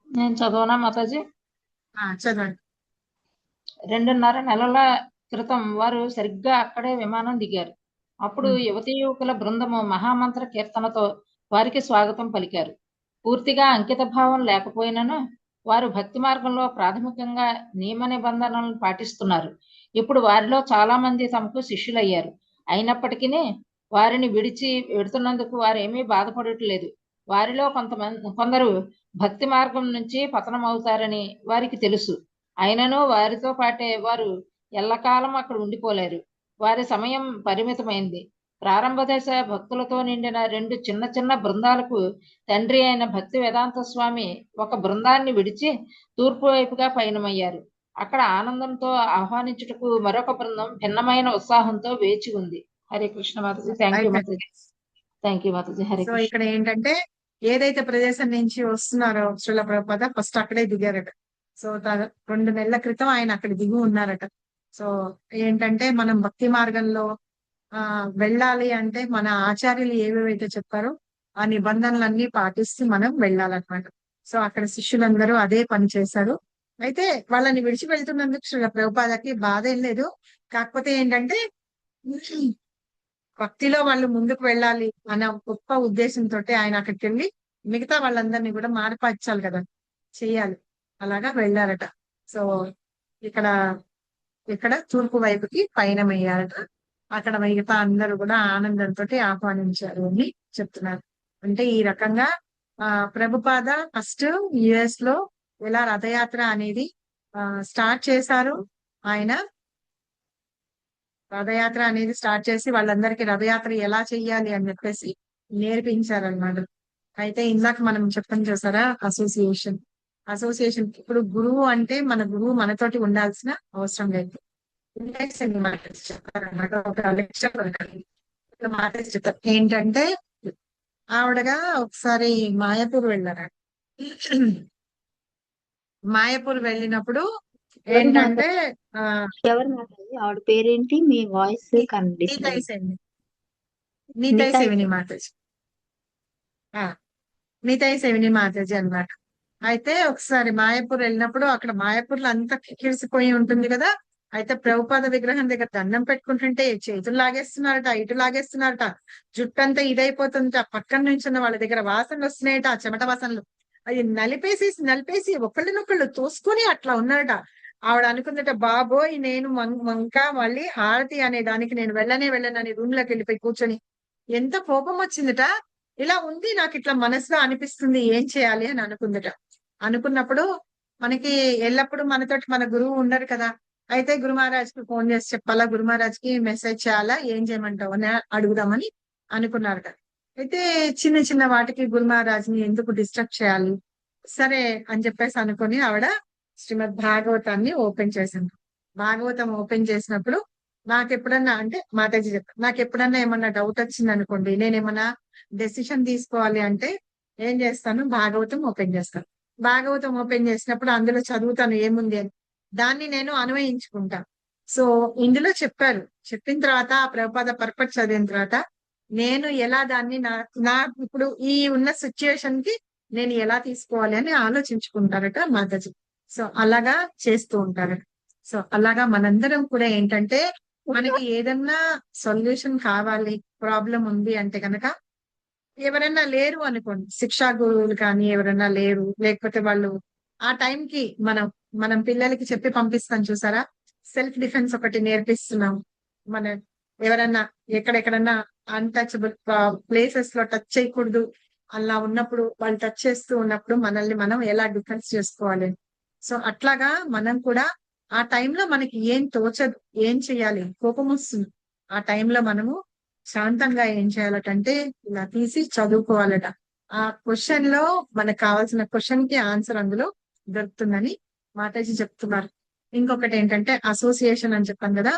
[SPEAKER 3] నేను చదవనా మాతాజీ?
[SPEAKER 2] చదవండి.
[SPEAKER 3] 2.5 నెలల క్రితం వారు సరిగ్గా అక్కడే విమానం దిగారు. అప్పుడు యువతీ యువకుల బృందము మహామంత్ర కీర్తనతో వారికి స్వాగతం పలికారు. పూర్తిగా అంకిత భావం లేకపోయినను వారు భక్తి మార్గంలో ప్రాథమికంగా నియమ నిబంధనలను పాటిస్తున్నారు. ఇప్పుడు వారిలో చాలా మంది తమకు శిష్యులయ్యారు. అయినప్పటికీ వారిని విడిచి వెడుతున్నందుకు వారేమీ బాధపడట్లేదు. వారిలో కొందరు భక్తి మార్గం నుంచి పతనమవుతారని వారికి తెలుసు. అయినను వారితో పాటే వారు ఎల్లకాలం అక్కడ ఉండిపోలేరు. వారి సమయం పరిమితమైంది. ప్రారంభ దశ భక్తులతో నిండిన 2 చిన్న చిన్న బృందాలకు తండ్రి అయిన భక్తి వేదాంత స్వామి ఒక బృందాన్ని విడిచి తూర్పు వైపుగా పయనమయ్యారు. అక్కడ ఆనందంతో ఆహ్వానించుటకు మరొక బృందం భిన్నమైన ఉత్సాహంతో వేచి ఉంది. Hare Krishna Mataji. Thank you Mataji. Thank you Mataji. Hare
[SPEAKER 2] so
[SPEAKER 3] Krishna.
[SPEAKER 2] ఇక్కడ ఏంటంటే ఏదైతే ప్రదేశం నుంచి వస్తున్నారో శ్రీల ప్రభుపాద ఫస్ట్ అక్కడే దిగారట. సో 2 నెలల క్రితం ఆయన అక్కడ దిగి ఉన్నారట. సో ఏంటంటే మనం భక్తి మార్గంలో వెళ్ళాలి అంటే మన ఆచార్యులు ఏవేవైతే చెప్పారో ఆ నిబంధనలన్నీ పాటిస్తూ మనం వెళ్ళాలన్నమాట. సో అక్కడ శిష్యులందరూ అదే పని చేశారు. అయితే వాళ్ళని విడిచి వెళ్తున్నందుకు శ్రీల ప్రభుపాదకి బాధ ఏం లేదు. కాకపోతే ఏంటంటే భక్తిలో వాళ్ళు ముందుకు వెళ్ళాలి అన్న గొప్ప ఉద్దేశంతో ఆయన అక్కడికి వెళ్ళి మిగతా వాళ్ళందరినీ కూడా మార్పరచాలి కదా, చెయ్యాలి. అలాగా వెళ్ళారట. సో ఇక్కడ తూర్పు వైపుకి పయనమయ్యారట. అక్కడ మిగతా అందరూ కూడా ఆనందంతో ఆహ్వానించారు అని చెప్తున్నారు. అంటే ఈ రకంగా ప్రభుపాద ఫస్ట్ యుఎస్ లో ఎలా రథయాత్ర అనేది స్టార్ట్ చేశారు. ఆయన రథయాత్ర అనేది స్టార్ట్ చేసి వాళ్ళందరికీ రథయాత్ర ఎలా చెయ్యాలి అని చెప్పేసి నేర్పించారనమాట. అయితే ఇందాక మనం చెప్పని చూసారా అసోసియేషన్ ఇప్పుడు గురువు అంటే మన గురువు మనతోటి ఉండాల్సిన అవసరం లేదు. చెప్పారన్నమాట. ఒక లెక్చర్ చెప్తారు ఏంటంటే ఆవిడగా ఒకసారి మాయాపూర్ వెళ్ళారు. మాయాపూర్ వెళ్ళినప్పుడు ఏంటంటే
[SPEAKER 4] ఎవరు మాట్లాడి ఆవిడ పేరేంటి? మీ వాయిస్
[SPEAKER 2] నీతైసేవిని మాతాజీ. నీతైసేవిని మాతాజీ అన్నమాట. అయితే ఒకసారి మాయాపూర్ వెళ్ళినప్పుడు అక్కడ మాయాపూర్ లో అంతా కిక్కిరిసిపోయి ఉంటుంది కదా, అయితే ప్రభుపాద విగ్రహం దగ్గర దండం పెట్టుకుంటుంటే చేతులు లాగేస్తున్నారట, ఇటు లాగేస్తున్నారట, జుట్టు అంతా ఇదైపోతుందట, పక్కన నుంచి ఉన్న వాళ్ళ దగ్గర వాసనలు వస్తున్నాయట, చెమట వాసనలు. అది నలిపేసి ఒకళ్ళనొకళ్ళు తోసుకొని అట్లా ఉన్నారట. ఆవిడ అనుకుందట, బాబోయ్ నేను ఇంకా మళ్ళీ హారతి అనే దానికి నేను వెళ్ళనని రూమ్ లోకి వెళ్ళిపోయి కూర్చొని ఎంత కోపం వచ్చిందట. ఇలా ఉంది నాకు, ఇట్లా మనసులో అనిపిస్తుంది, ఏం చేయాలి అని అనుకుందట. అనుకున్నప్పుడు మనకి ఎల్లప్పుడు మనతోటి మన గురువు ఉండరు కదా. అయితే గురు మహారాజ్ కి ఫోన్ చేసి చెప్పాలా, గురు మహారాజ్ కి మెసేజ్ చేయాలా, ఏం చేయమంటావు అని అడుగుదామని అనుకున్నారట. అయితే చిన్న చిన్న వాటికి గురు మహారాజ్ ని ఎందుకు డిస్టర్బ్ చేయాలి, సరే అని చెప్పేసి అనుకుని ఆవిడ శ్రీమద్ భాగవతాన్ని ఓపెన్ చేసింది. భాగవతం ఓపెన్ చేసినప్పుడు నాకు ఎప్పుడన్నా అంటే మాతాజీ చెప్పారు, నాకు ఎప్పుడన్నా ఏమన్నా డౌట్ వచ్చింది అనుకోండి, నేనేమన్నా డెసిషన్ తీసుకోవాలి అంటే ఏం చేస్తాను, భాగవతం ఓపెన్ చేస్తాను. భాగవతం ఓపెన్ చేసినప్పుడు అందులో చదువుతాను ఏముంది అని, దాన్ని నేను అన్వయించుకుంటా. సో ఇందులో చెప్పారు, చెప్పిన తర్వాత ఆ ప్రభుపాద పర్పస్ చదివిన తర్వాత నేను ఎలా దాన్ని నా ఇప్పుడు ఈ ఉన్న సిచ్యుయేషన్ కి నేను ఎలా తీసుకోవాలి అని ఆలోచించుకుంటారట మాతాజీ. సో అలాగా చేస్తూ ఉంటారట. సో అలాగా మనందరం కూడా ఏంటంటే మనకి ఏదన్నా సొల్యూషన్ కావాలి, ప్రాబ్లం ఉంది అంటే కనుక ఎవరైనా లేరు అనుకోండి, శిక్షా గురువులు కానీ ఎవరైనా లేరు, లేకపోతే వాళ్ళు ఆ టైంకి మనం పిల్లలకి చెప్పి పంపిస్తాం చూసారా, సెల్ఫ్ డిఫెన్స్ ఒకటి నేర్పిస్తున్నాం. మన ఎవరన్నా ఎక్కడెక్కడన్నా అన్టచబుల్ ప్లేసెస్ లో టచ్ చేయకూడదు అలా ఉన్నప్పుడు, వాళ్ళు టచ్ చేస్తూ ఉన్నప్పుడు మనల్ని మనం ఎలా డిఫెన్స్ చేసుకోవాలి. సో అట్లాగా మనం కూడా ఆ టైంలో మనకి ఏం తోచదు, ఏం చెయ్యాలి, కోపం వస్తుంది, ఆ టైంలో మనము శాంతంగా ఏం చేయాలటంటే ఇలా తీసి చదువుకోవాలట. ఆ క్వశ్చన్ లో మనకు కావాల్సిన క్వశ్చన్ కి ఆన్సర్ అందులో దొరుకుతుందని మాతాజీ చెప్తున్నారు. ఇంకొకటి ఏంటంటే అసోసియేషన్ అని చెప్పాను కదా,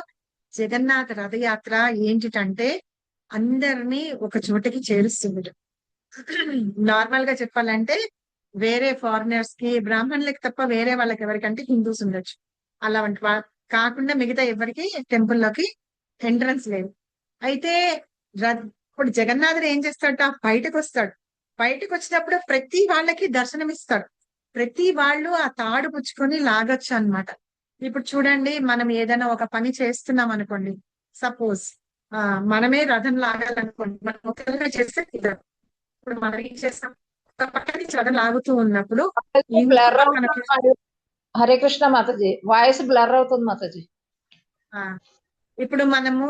[SPEAKER 2] జగన్నాథ రథయాత్ర ఏంటిటంటే అందరినీ ఒక చోటకి చేరుస్తుంది. నార్మల్ గా చెప్పాలంటే వేరే ఫారినర్స్ కి, బ్రాహ్మణులకి తప్ప వేరే వాళ్ళకి ఎవరికంటే హిందూస్ ఉండొచ్చు, అలా కాకుండా మిగతా ఎవరికి టెంపుల్లోకి ఎంట్రన్స్ లేదు. అయితే ఇప్పుడు జగన్నాథుడు ఏం చేస్తాడట, బయటకు వస్తాడు. బయటకు వచ్చినప్పుడు ప్రతి వాళ్ళకి దర్శనం ఇస్తాడు. ప్రతి వాళ్ళు ఆ తాడు పుచ్చుకొని లాగొచ్చు అన్నమాట. ఇప్పుడు చూడండి, మనం ఏదైనా ఒక పని చేస్తున్నాం అనుకోండి, సపోజ్ మనమే రథం లాగాలనుకోండి, మనం ఒకరిగా చేస్తే కుదరదు. ఇప్పుడు మనం ఏం చేస్తాం, ఒక పక్కన రథం లాగుతూ ఉన్నప్పుడు
[SPEAKER 3] బ్లర్ అవుతుంది. హరే కృష్ణ మాతాజీ, వాయిస్ బ్లర్ అవుతుంది మాతాజీ.
[SPEAKER 2] ఇప్పుడు మనము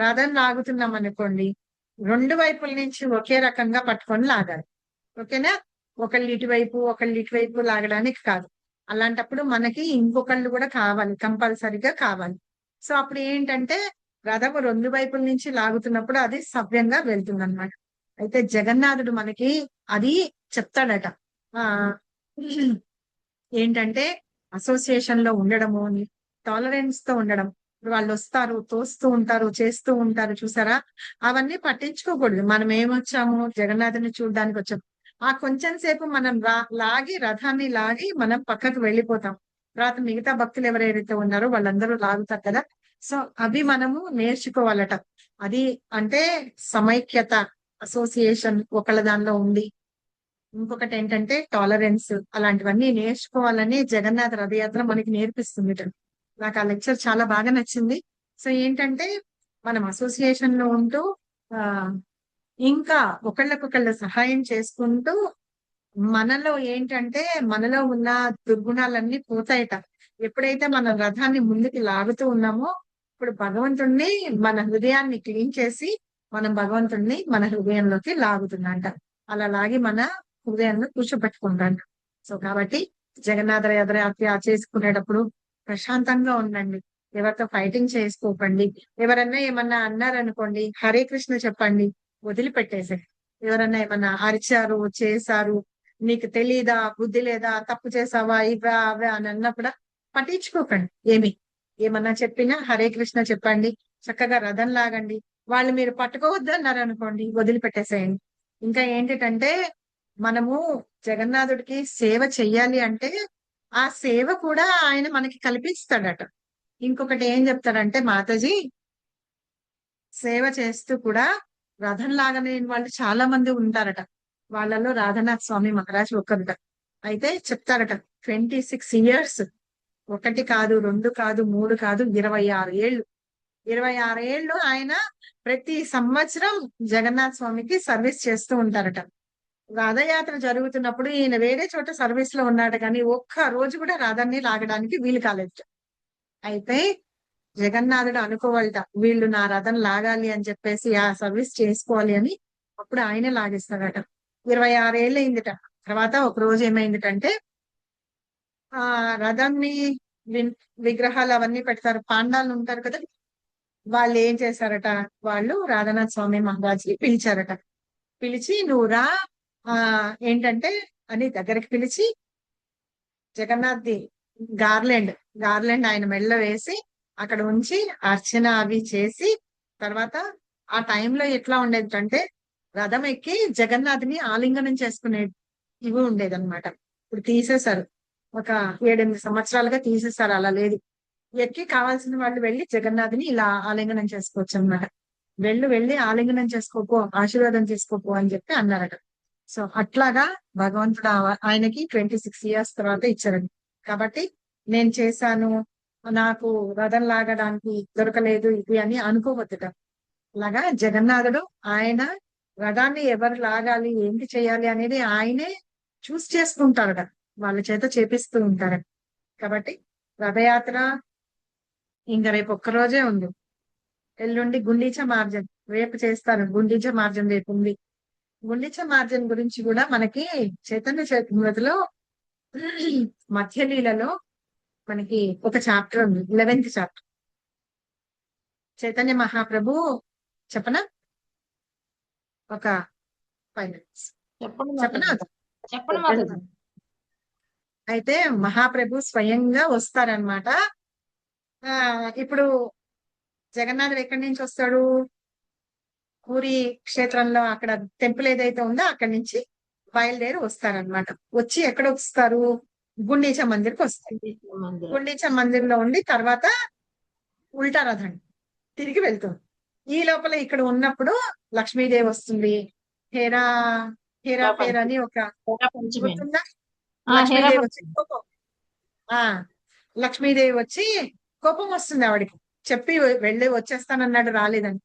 [SPEAKER 2] రథం లాగుతున్నాం అనుకోండి, రెండు వైపుల నుంచి ఒకే రకంగా పట్టుకొని లాగాలి. ఓకేనా, ఒకళ్ళు ఇటువైపు లాగడానికి కాదు. అలాంటప్పుడు మనకి ఇంకొకళ్ళు కూడా కావాలి, కంపల్సరిగా కావాలి. సో అప్పుడు ఏంటంటే రథము రెండు వైపుల నుంచి లాగుతున్నప్పుడు అది సవ్యంగా వెళ్తుంది అనమాట. అయితే జగన్నాథుడు మనకి అది చెప్తాడట, ఏంటంటే అసోసియేషన్ లో ఉండడము, టాలరెన్స్ తో ఉండడం. వాళ్ళు వస్తారు, తోస్తూ ఉంటారు, చేస్తూ ఉంటారు చూసారా, అవన్నీ పట్టించుకోకూడదు. మనం ఏమొచ్చాము, జగన్నాథుని చూడడానికి వచ్చాము. ఆ కొంచెం సేపు మనం రథాన్ని లాగి మనం పక్కకు వెళ్ళిపోతాం. తర్వాత మిగతా భక్తులు ఎవరైతే ఉన్నారో వాళ్ళందరూ లాగుతారు కదా. సో అవి మనము నేర్చుకోవాలట. అది అంటే సమైక్యత, అసోసియేషన్, ఒకళ్ళ దానిలో ఉంది. ఇంకొకటి ఏంటంటే టాలరెన్స్, అలాంటివన్నీ నేర్చుకోవాలని జగన్నాథ రథయాత్ర మనకి నేర్పిస్తుంది. నాకు ఆ లెక్చర్ చాలా బాగా నచ్చింది. సో ఏంటంటే మనం అసోసియేషన్ లో ఉంటూ ఇంకా ఒకళ్ళకొకళ్ళు సహాయం చేసుకుంటూ మనలో ఏంటంటే మనలో ఉన్న దుర్గుణాలన్నీ పోతాయట. ఎప్పుడైతే మనం రథాన్ని ముందుకు లాగుతూ ఉన్నామో ఇప్పుడు భగవంతుణ్ణి మన హృదయాన్ని క్లీన్ చేసి మనం భగవంతుణ్ణి మన హృదయంలోకి లాగుతుందంట. అలా లాగి మన హృదయాన్ని కూర్చోబెట్టుకుంటాంట. సో కాబట్టి జగన్నాథ యాత్ర చేసుకునేటప్పుడు ప్రశాంతంగా ఉండండి, ఎవరితో ఫైటింగ్ చేసుకోకండి. ఎవరన్నా ఏమన్నా అన్నారనుకోండి, హరే కృష్ణ చెప్పండి, వదిలిపెట్టేసే. ఎవరన్నా ఏమన్నా అరిచారు, చేశారు, నీకు తెలీదా, బుద్ధి లేదా, తప్పు చేసావా, ఇవా అవా అని అన్నప్పుడు పట్టించుకోకండి. ఏమన్నా చెప్పినా హరే కృష్ణ చెప్పండి, చక్కగా రథం లాగండి. వాళ్ళు మీరు పట్టుకోవద్దు అన్నారు అనుకోండి, వదిలిపెట్టేసేయండి. ఇంకా ఏంటంటే మనము జగన్నాథుడికి సేవ చెయ్యాలి అంటే ఆ సేవ కూడా ఆయన మనకి కల్పిస్తాడట. ఇంకొకటి ఏం చెప్తాడంటే మాతాజీ, సేవ చేస్తూ కూడా రథం లాగనే వాళ్ళు చాలా మంది ఉంటారట. వాళ్ళలో రాధానాథ్ స్వామి మహారాజ్ ఒక్కరుట. అయితే చెప్తారట 26 years ఒకటి కాదు, రెండు కాదు, మూడు కాదు, 26 ఏళ్ళు. 26 ఏళ్ళు ఆయన ప్రతి సంవత్సరం జగన్నాథ స్వామికి సర్వీస్ చేస్తూ ఉంటారట. రథయాత్ర జరుగుతున్నప్పుడు ఈయన వేరే చోట సర్వీస్ లో ఉన్నాడు, కానీ ఒక్క రోజు కూడా రథాన్ని లాగడానికి వీలు కాలేదు. అయితే జగన్నాథుడు అనుకోవాలట, వీళ్ళు నా రథం లాగాలి అని చెప్పేసి ఆ సర్వీస్ చేసుకోవాలి అని. అప్పుడు ఆయనే లాగిస్తాడట. 26 ఏళ్ళు అయిందిట. తర్వాత ఒక రోజు ఏమైందిటంటే ఆ రథాన్ని విగ్రహాలు అవన్నీ పెడతారు, పాండాలు ఉంటారు కదా, వాళ్ళు ఏం చేశారట, వాళ్ళు రాధానాథ స్వామి మహారాజ్ని పిలిచారట. పిలిచి నువ్వు రా, ఏంటంటే అని దగ్గరికి పిలిచి జగన్నాథ్ది గార్లెండ్ ఆయన మెడలో వేసి అక్కడ ఉంచి అర్చన అవి చేసి, తర్వాత ఆ టైంలో ఎట్లా ఉండేది అంటే రథం ఎక్కి జగన్నాథ్ని ఆలింగనం చేసుకునే ఇవి ఉండేది అనమాట. ఇప్పుడు తీసేశారు, ఒక 7-8 సంవత్సరాలుగా తీసేశారు, అలా లేదు. ఎక్కి కావాల్సిన వాళ్ళు వెళ్ళి జగన్నాథ్ని ఇలా ఆలింగనం చేసుకోవచ్చు అనమాట. వెళ్ళి ఆలింగనం చేసుకోపో, ఆశీర్వాదం చేసుకోపో అని చెప్పి అన్నారట. సో అట్లాగా భగవంతుడు ఆయనకి 26 ఇయర్స్ తర్వాత ఇచ్చారండి. కాబట్టి నేను చేశాను, నాకు రథం లాగడానికి దొరకలేదు ఇది అని అనుకోవద్దుట. అలాగా జగన్నాథుడు ఆయన రథాన్ని ఎవరు లాగాలి, ఏంటి చేయాలి అనేది ఆయనే చూస్ చేసుకుంటారట, వాళ్ళ చేత చేపిస్తూ ఉంటారట. కాబట్టి రథయాత్ర ఇంకా రేపు ఒక్కరోజే ఉంది. ఎల్లుండి గుండీచ మార్జన్ రేపు చేస్తారు. గుండీచ మార్జన్ రేపు ఉంది. గుండీచ మార్జన్ గురించి కూడా మనకి చైతన్య చరిత్రలో మధ్యలీలలో మనకి ఒక చాప్టర్ ఉంది, 11th చాప్టర్. చైతన్య మహాప్రభు చెప్పనా, ఒక 5 minutes చెప్పనా. అయితే మహాప్రభు స్వయంగా వస్తారనమాట. ఇప్పుడు జగన్నాథుడు ఎక్కడి నుంచి వస్తాడు, పూరి క్షేత్రంలో అక్కడ టెంపుల్ ఏదైతే ఉందో అక్కడి నుంచి బయలుదేరి వస్తారనమాట. వచ్చి ఎక్కడ వస్తారు, గుండీచ మందిర్కి వస్తారు. గుండీచ మందిర్లో ఉండి తర్వాత ఉల్టా రథం తిరిగి వెళ్తుంది. ఈ లోపల ఇక్కడ ఉన్నప్పుడు లక్ష్మీదేవి వస్తుంది. హేరా ఫేర్ అని ఒక గుర్తుందా, లక్ష్మీదేవి వచ్చి లక్ష్మీదేవి వచ్చి కోపం వస్తుంది ఆవిడికి, చెప్పి వెళ్ళి వచ్చేస్తానన్నాడు, రాలేదని.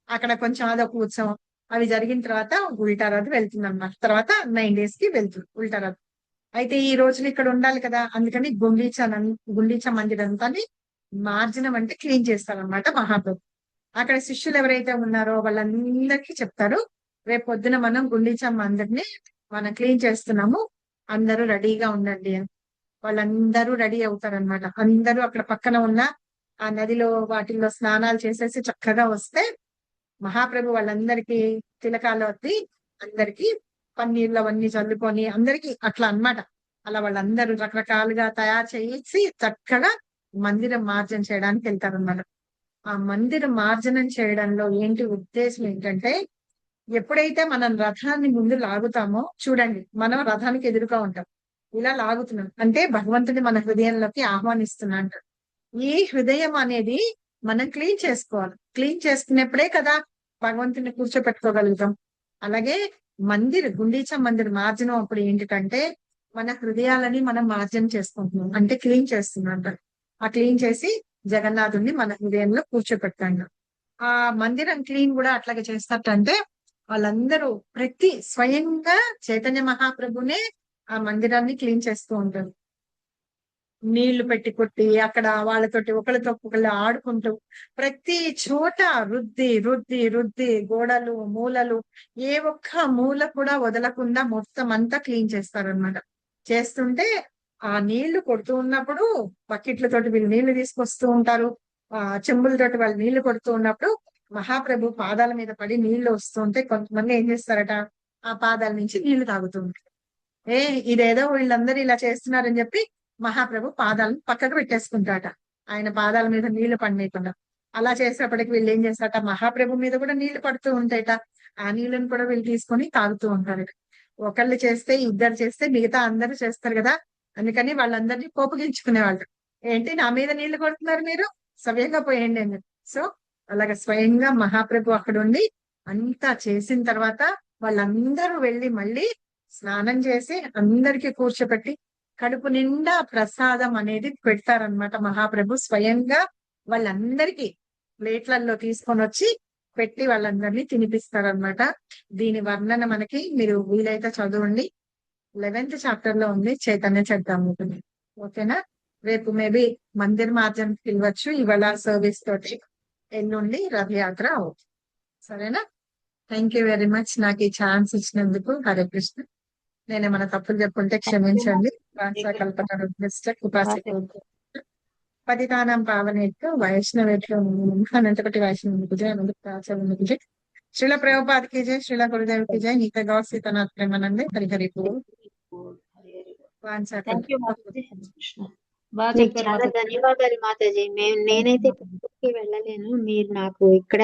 [SPEAKER 2] అక్కడ కొంచెం అదొక ఉత్సవం, అవి జరిగిన తర్వాత ఉల్టా రథ్ వెళ్తుంది అన్నమాట. తర్వాత 9 days కి వెళ్తుంది ఉల్టా రథ్. అయితే ఈ రోజులు ఇక్కడ ఉండాలి కదా, అందుకని గుండీచ మందిర్ అంతా మార్జనం అంటే క్లీన్ చేస్తారనమాట మహాప్రభు. అక్కడ శిష్యులు ఎవరైతే ఉన్నారో వాళ్ళందరికీ చెప్తారు, రేపు పొద్దున మనం గుండీచ మందిర్ని మనం క్లీన్ చేస్తున్నాము, అందరూ రెడీగా ఉండండి అని. వాళ్ళందరూ రెడీ అవుతారనమాట. అందరూ అక్కడ పక్కన ఉన్న ఆ నదిలో వాటిల్లో స్నానాలు చేసేసి చక్కగా వస్తే మహాప్రభు వాళ్ళందరికీ తిలకాలు వద్ది అందరికి పన్నీర్లు అవన్నీ చల్లుకొని అందరికి అట్లా అన్నమాట. అలా వాళ్ళందరూ రకరకాలుగా తయారు చేసి చక్కగా మందిరం మార్జన చేయడానికి వెళ్తారన్నమాట. ఆ మందిర మార్జనం చేయడంలో ఏంటి ఉద్దేశం ఏంటంటే, ఎప్పుడైతే మనం రథాన్ని ముందు లాగుతామో చూడండి, మనం రథానికి ఎదురుగా ఉంటాం, ఇలా లాగుతున్నాం అంటే భగవంతుని మన హృదయంలోకి ఆహ్వానిస్తున్నాం. ఈ హృదయం అనేది మనం క్లీన్ చేసుకోవాలి. క్లీన్ చేసుకున్నప్పుడే కదా భగవంతుని కూర్చోపెట్టుకోగలుగుతాం. అలాగే గుండీచ మందిర్ మార్జనం అప్పుడు ఏంటంటే మన హృదయాలని మనం మార్జనం చేసుకుంటున్నాం, అంటే క్లీన్ చేస్తున్నాం. ఆ క్లీన్ చేసి జగన్నాథుడిని మన హృదయంలో కూర్చోపెడతాడు. ఆ మందిరం క్లీన్ కూడా అట్లాగే చేస్తారంటే వాళ్ళందరూ స్వయంగా చైతన్య మహాప్రభునే ఆ మందిరాన్ని క్లీన్ చేస్తూ ఉంటారు. నీళ్లు పెట్టి కొట్టి అక్కడ వాళ్ళతోటి ఒకరితో ఒకళ్ళు ఆడుకుంటూ ప్రతి చోట రుద్ది గోడలు మూలలు ఏ ఒక్క మూల కూడా వదలకుండా మొత్తం అంతా క్లీన్ చేస్తారనమాట. చేస్తుంటే ఆ నీళ్లు కొడుతూ ఉన్నప్పుడు బకెట్లతోటి వీళ్ళు నీళ్లు తీసుకొస్తూ ఉంటారు, చెంబులతోటి వాళ్ళు నీళ్లు కొడుతూ ఉన్నప్పుడు మహాప్రభు పాదాల మీద పడి నీళ్లు వస్తూ ఉంటే కొంతమంది ఏం చేస్తారట, ఆ పాదాల నుంచి నీళ్లు తాగుతూ ఉంటారు. ఇదేదో వీళ్ళందరూ ఇలా చేస్తున్నారని చెప్పి మహాప్రభు పాదాలను పక్కకు పెట్టేసుకుంటాట, ఆయన పాదాల మీద నీళ్లు పడనీయకుండా. అలా చేసేప్పటికి వీళ్ళు ఏం చేస్తారట, మహాప్రభు మీద కూడా నీళ్లు పడుతూ ఉంటాయట, ఆ నీళ్ళని కూడా వీళ్ళు తీసుకొని తాగుతూ ఉంటారట. ఒకళ్ళు చేస్తే ఇద్దరు చేస్తే మిగతా అందరూ చేస్తారు కదా, అందుకని వాళ్ళందరినీ కోపగించుకునేవాళ్ళు. ఏంటి నా మీద నీళ్లు కొడుతున్నారు, మీరు స్వయంగా పోయండి అని. సో అలాగే స్వయంగా మహాప్రభు అక్కడ ఉండి అంతా చేసిన తర్వాత వాళ్ళందరూ వెళ్ళి మళ్ళీ స్నానం చేసి అందరికీ కూర్చోపెట్టి కడుపు నిండా ప్రసాదం అనేది పెడతారనమాట. మహాప్రభు స్వయంగా వాళ్ళందరికీ ప్లేట్లలో తీసుకొని వచ్చి పెట్టి వాళ్ళందరినీ తినిపిస్తారనమాట. దీని వర్ణన మనకి మీరు వీలైతే చదవండి. 11th చాప్టర్ లో ఉంది చైతన్య చరితామృతం. ఓకేనా? రేపు మేబీ మందిర్ మార్గం పిలవచ్చు. ఇవాళ సర్వీస్ తోటి ఎల్లుండి రథయాత్ర అవుతుంది. సరేనా? థ్యాంక్ యూ వెరీ మచ్ నాకు ఈ ఛాన్స్ ఇచ్చినందుకు. హరే కృష్ణ. నేను ఏమైనా తప్పులు చెప్పుంటే క్షమించండి. పతితానాం పావనేట్టు వైష్ణవేట్టు అనంతకోటి వైష్ణవునికి అనంత శ్రీల ప్రభుపాదకి జై, శ్రీల గురుదేవికి జై. నీత గౌర్ సీతనాథ్ ప్రేమానందే. హరి హరి పూర్.
[SPEAKER 3] థ్యాంక్ యూ మాతాజీ. బాగా
[SPEAKER 4] మీకు
[SPEAKER 3] చెప్పారు
[SPEAKER 4] చాలా
[SPEAKER 3] మాతాజీ.
[SPEAKER 4] ధన్యవాదాలు మాతాజీ. నేనైతే ఎక్కడికి వెళ్ళలేను, మీరు నాకు ఇక్కడ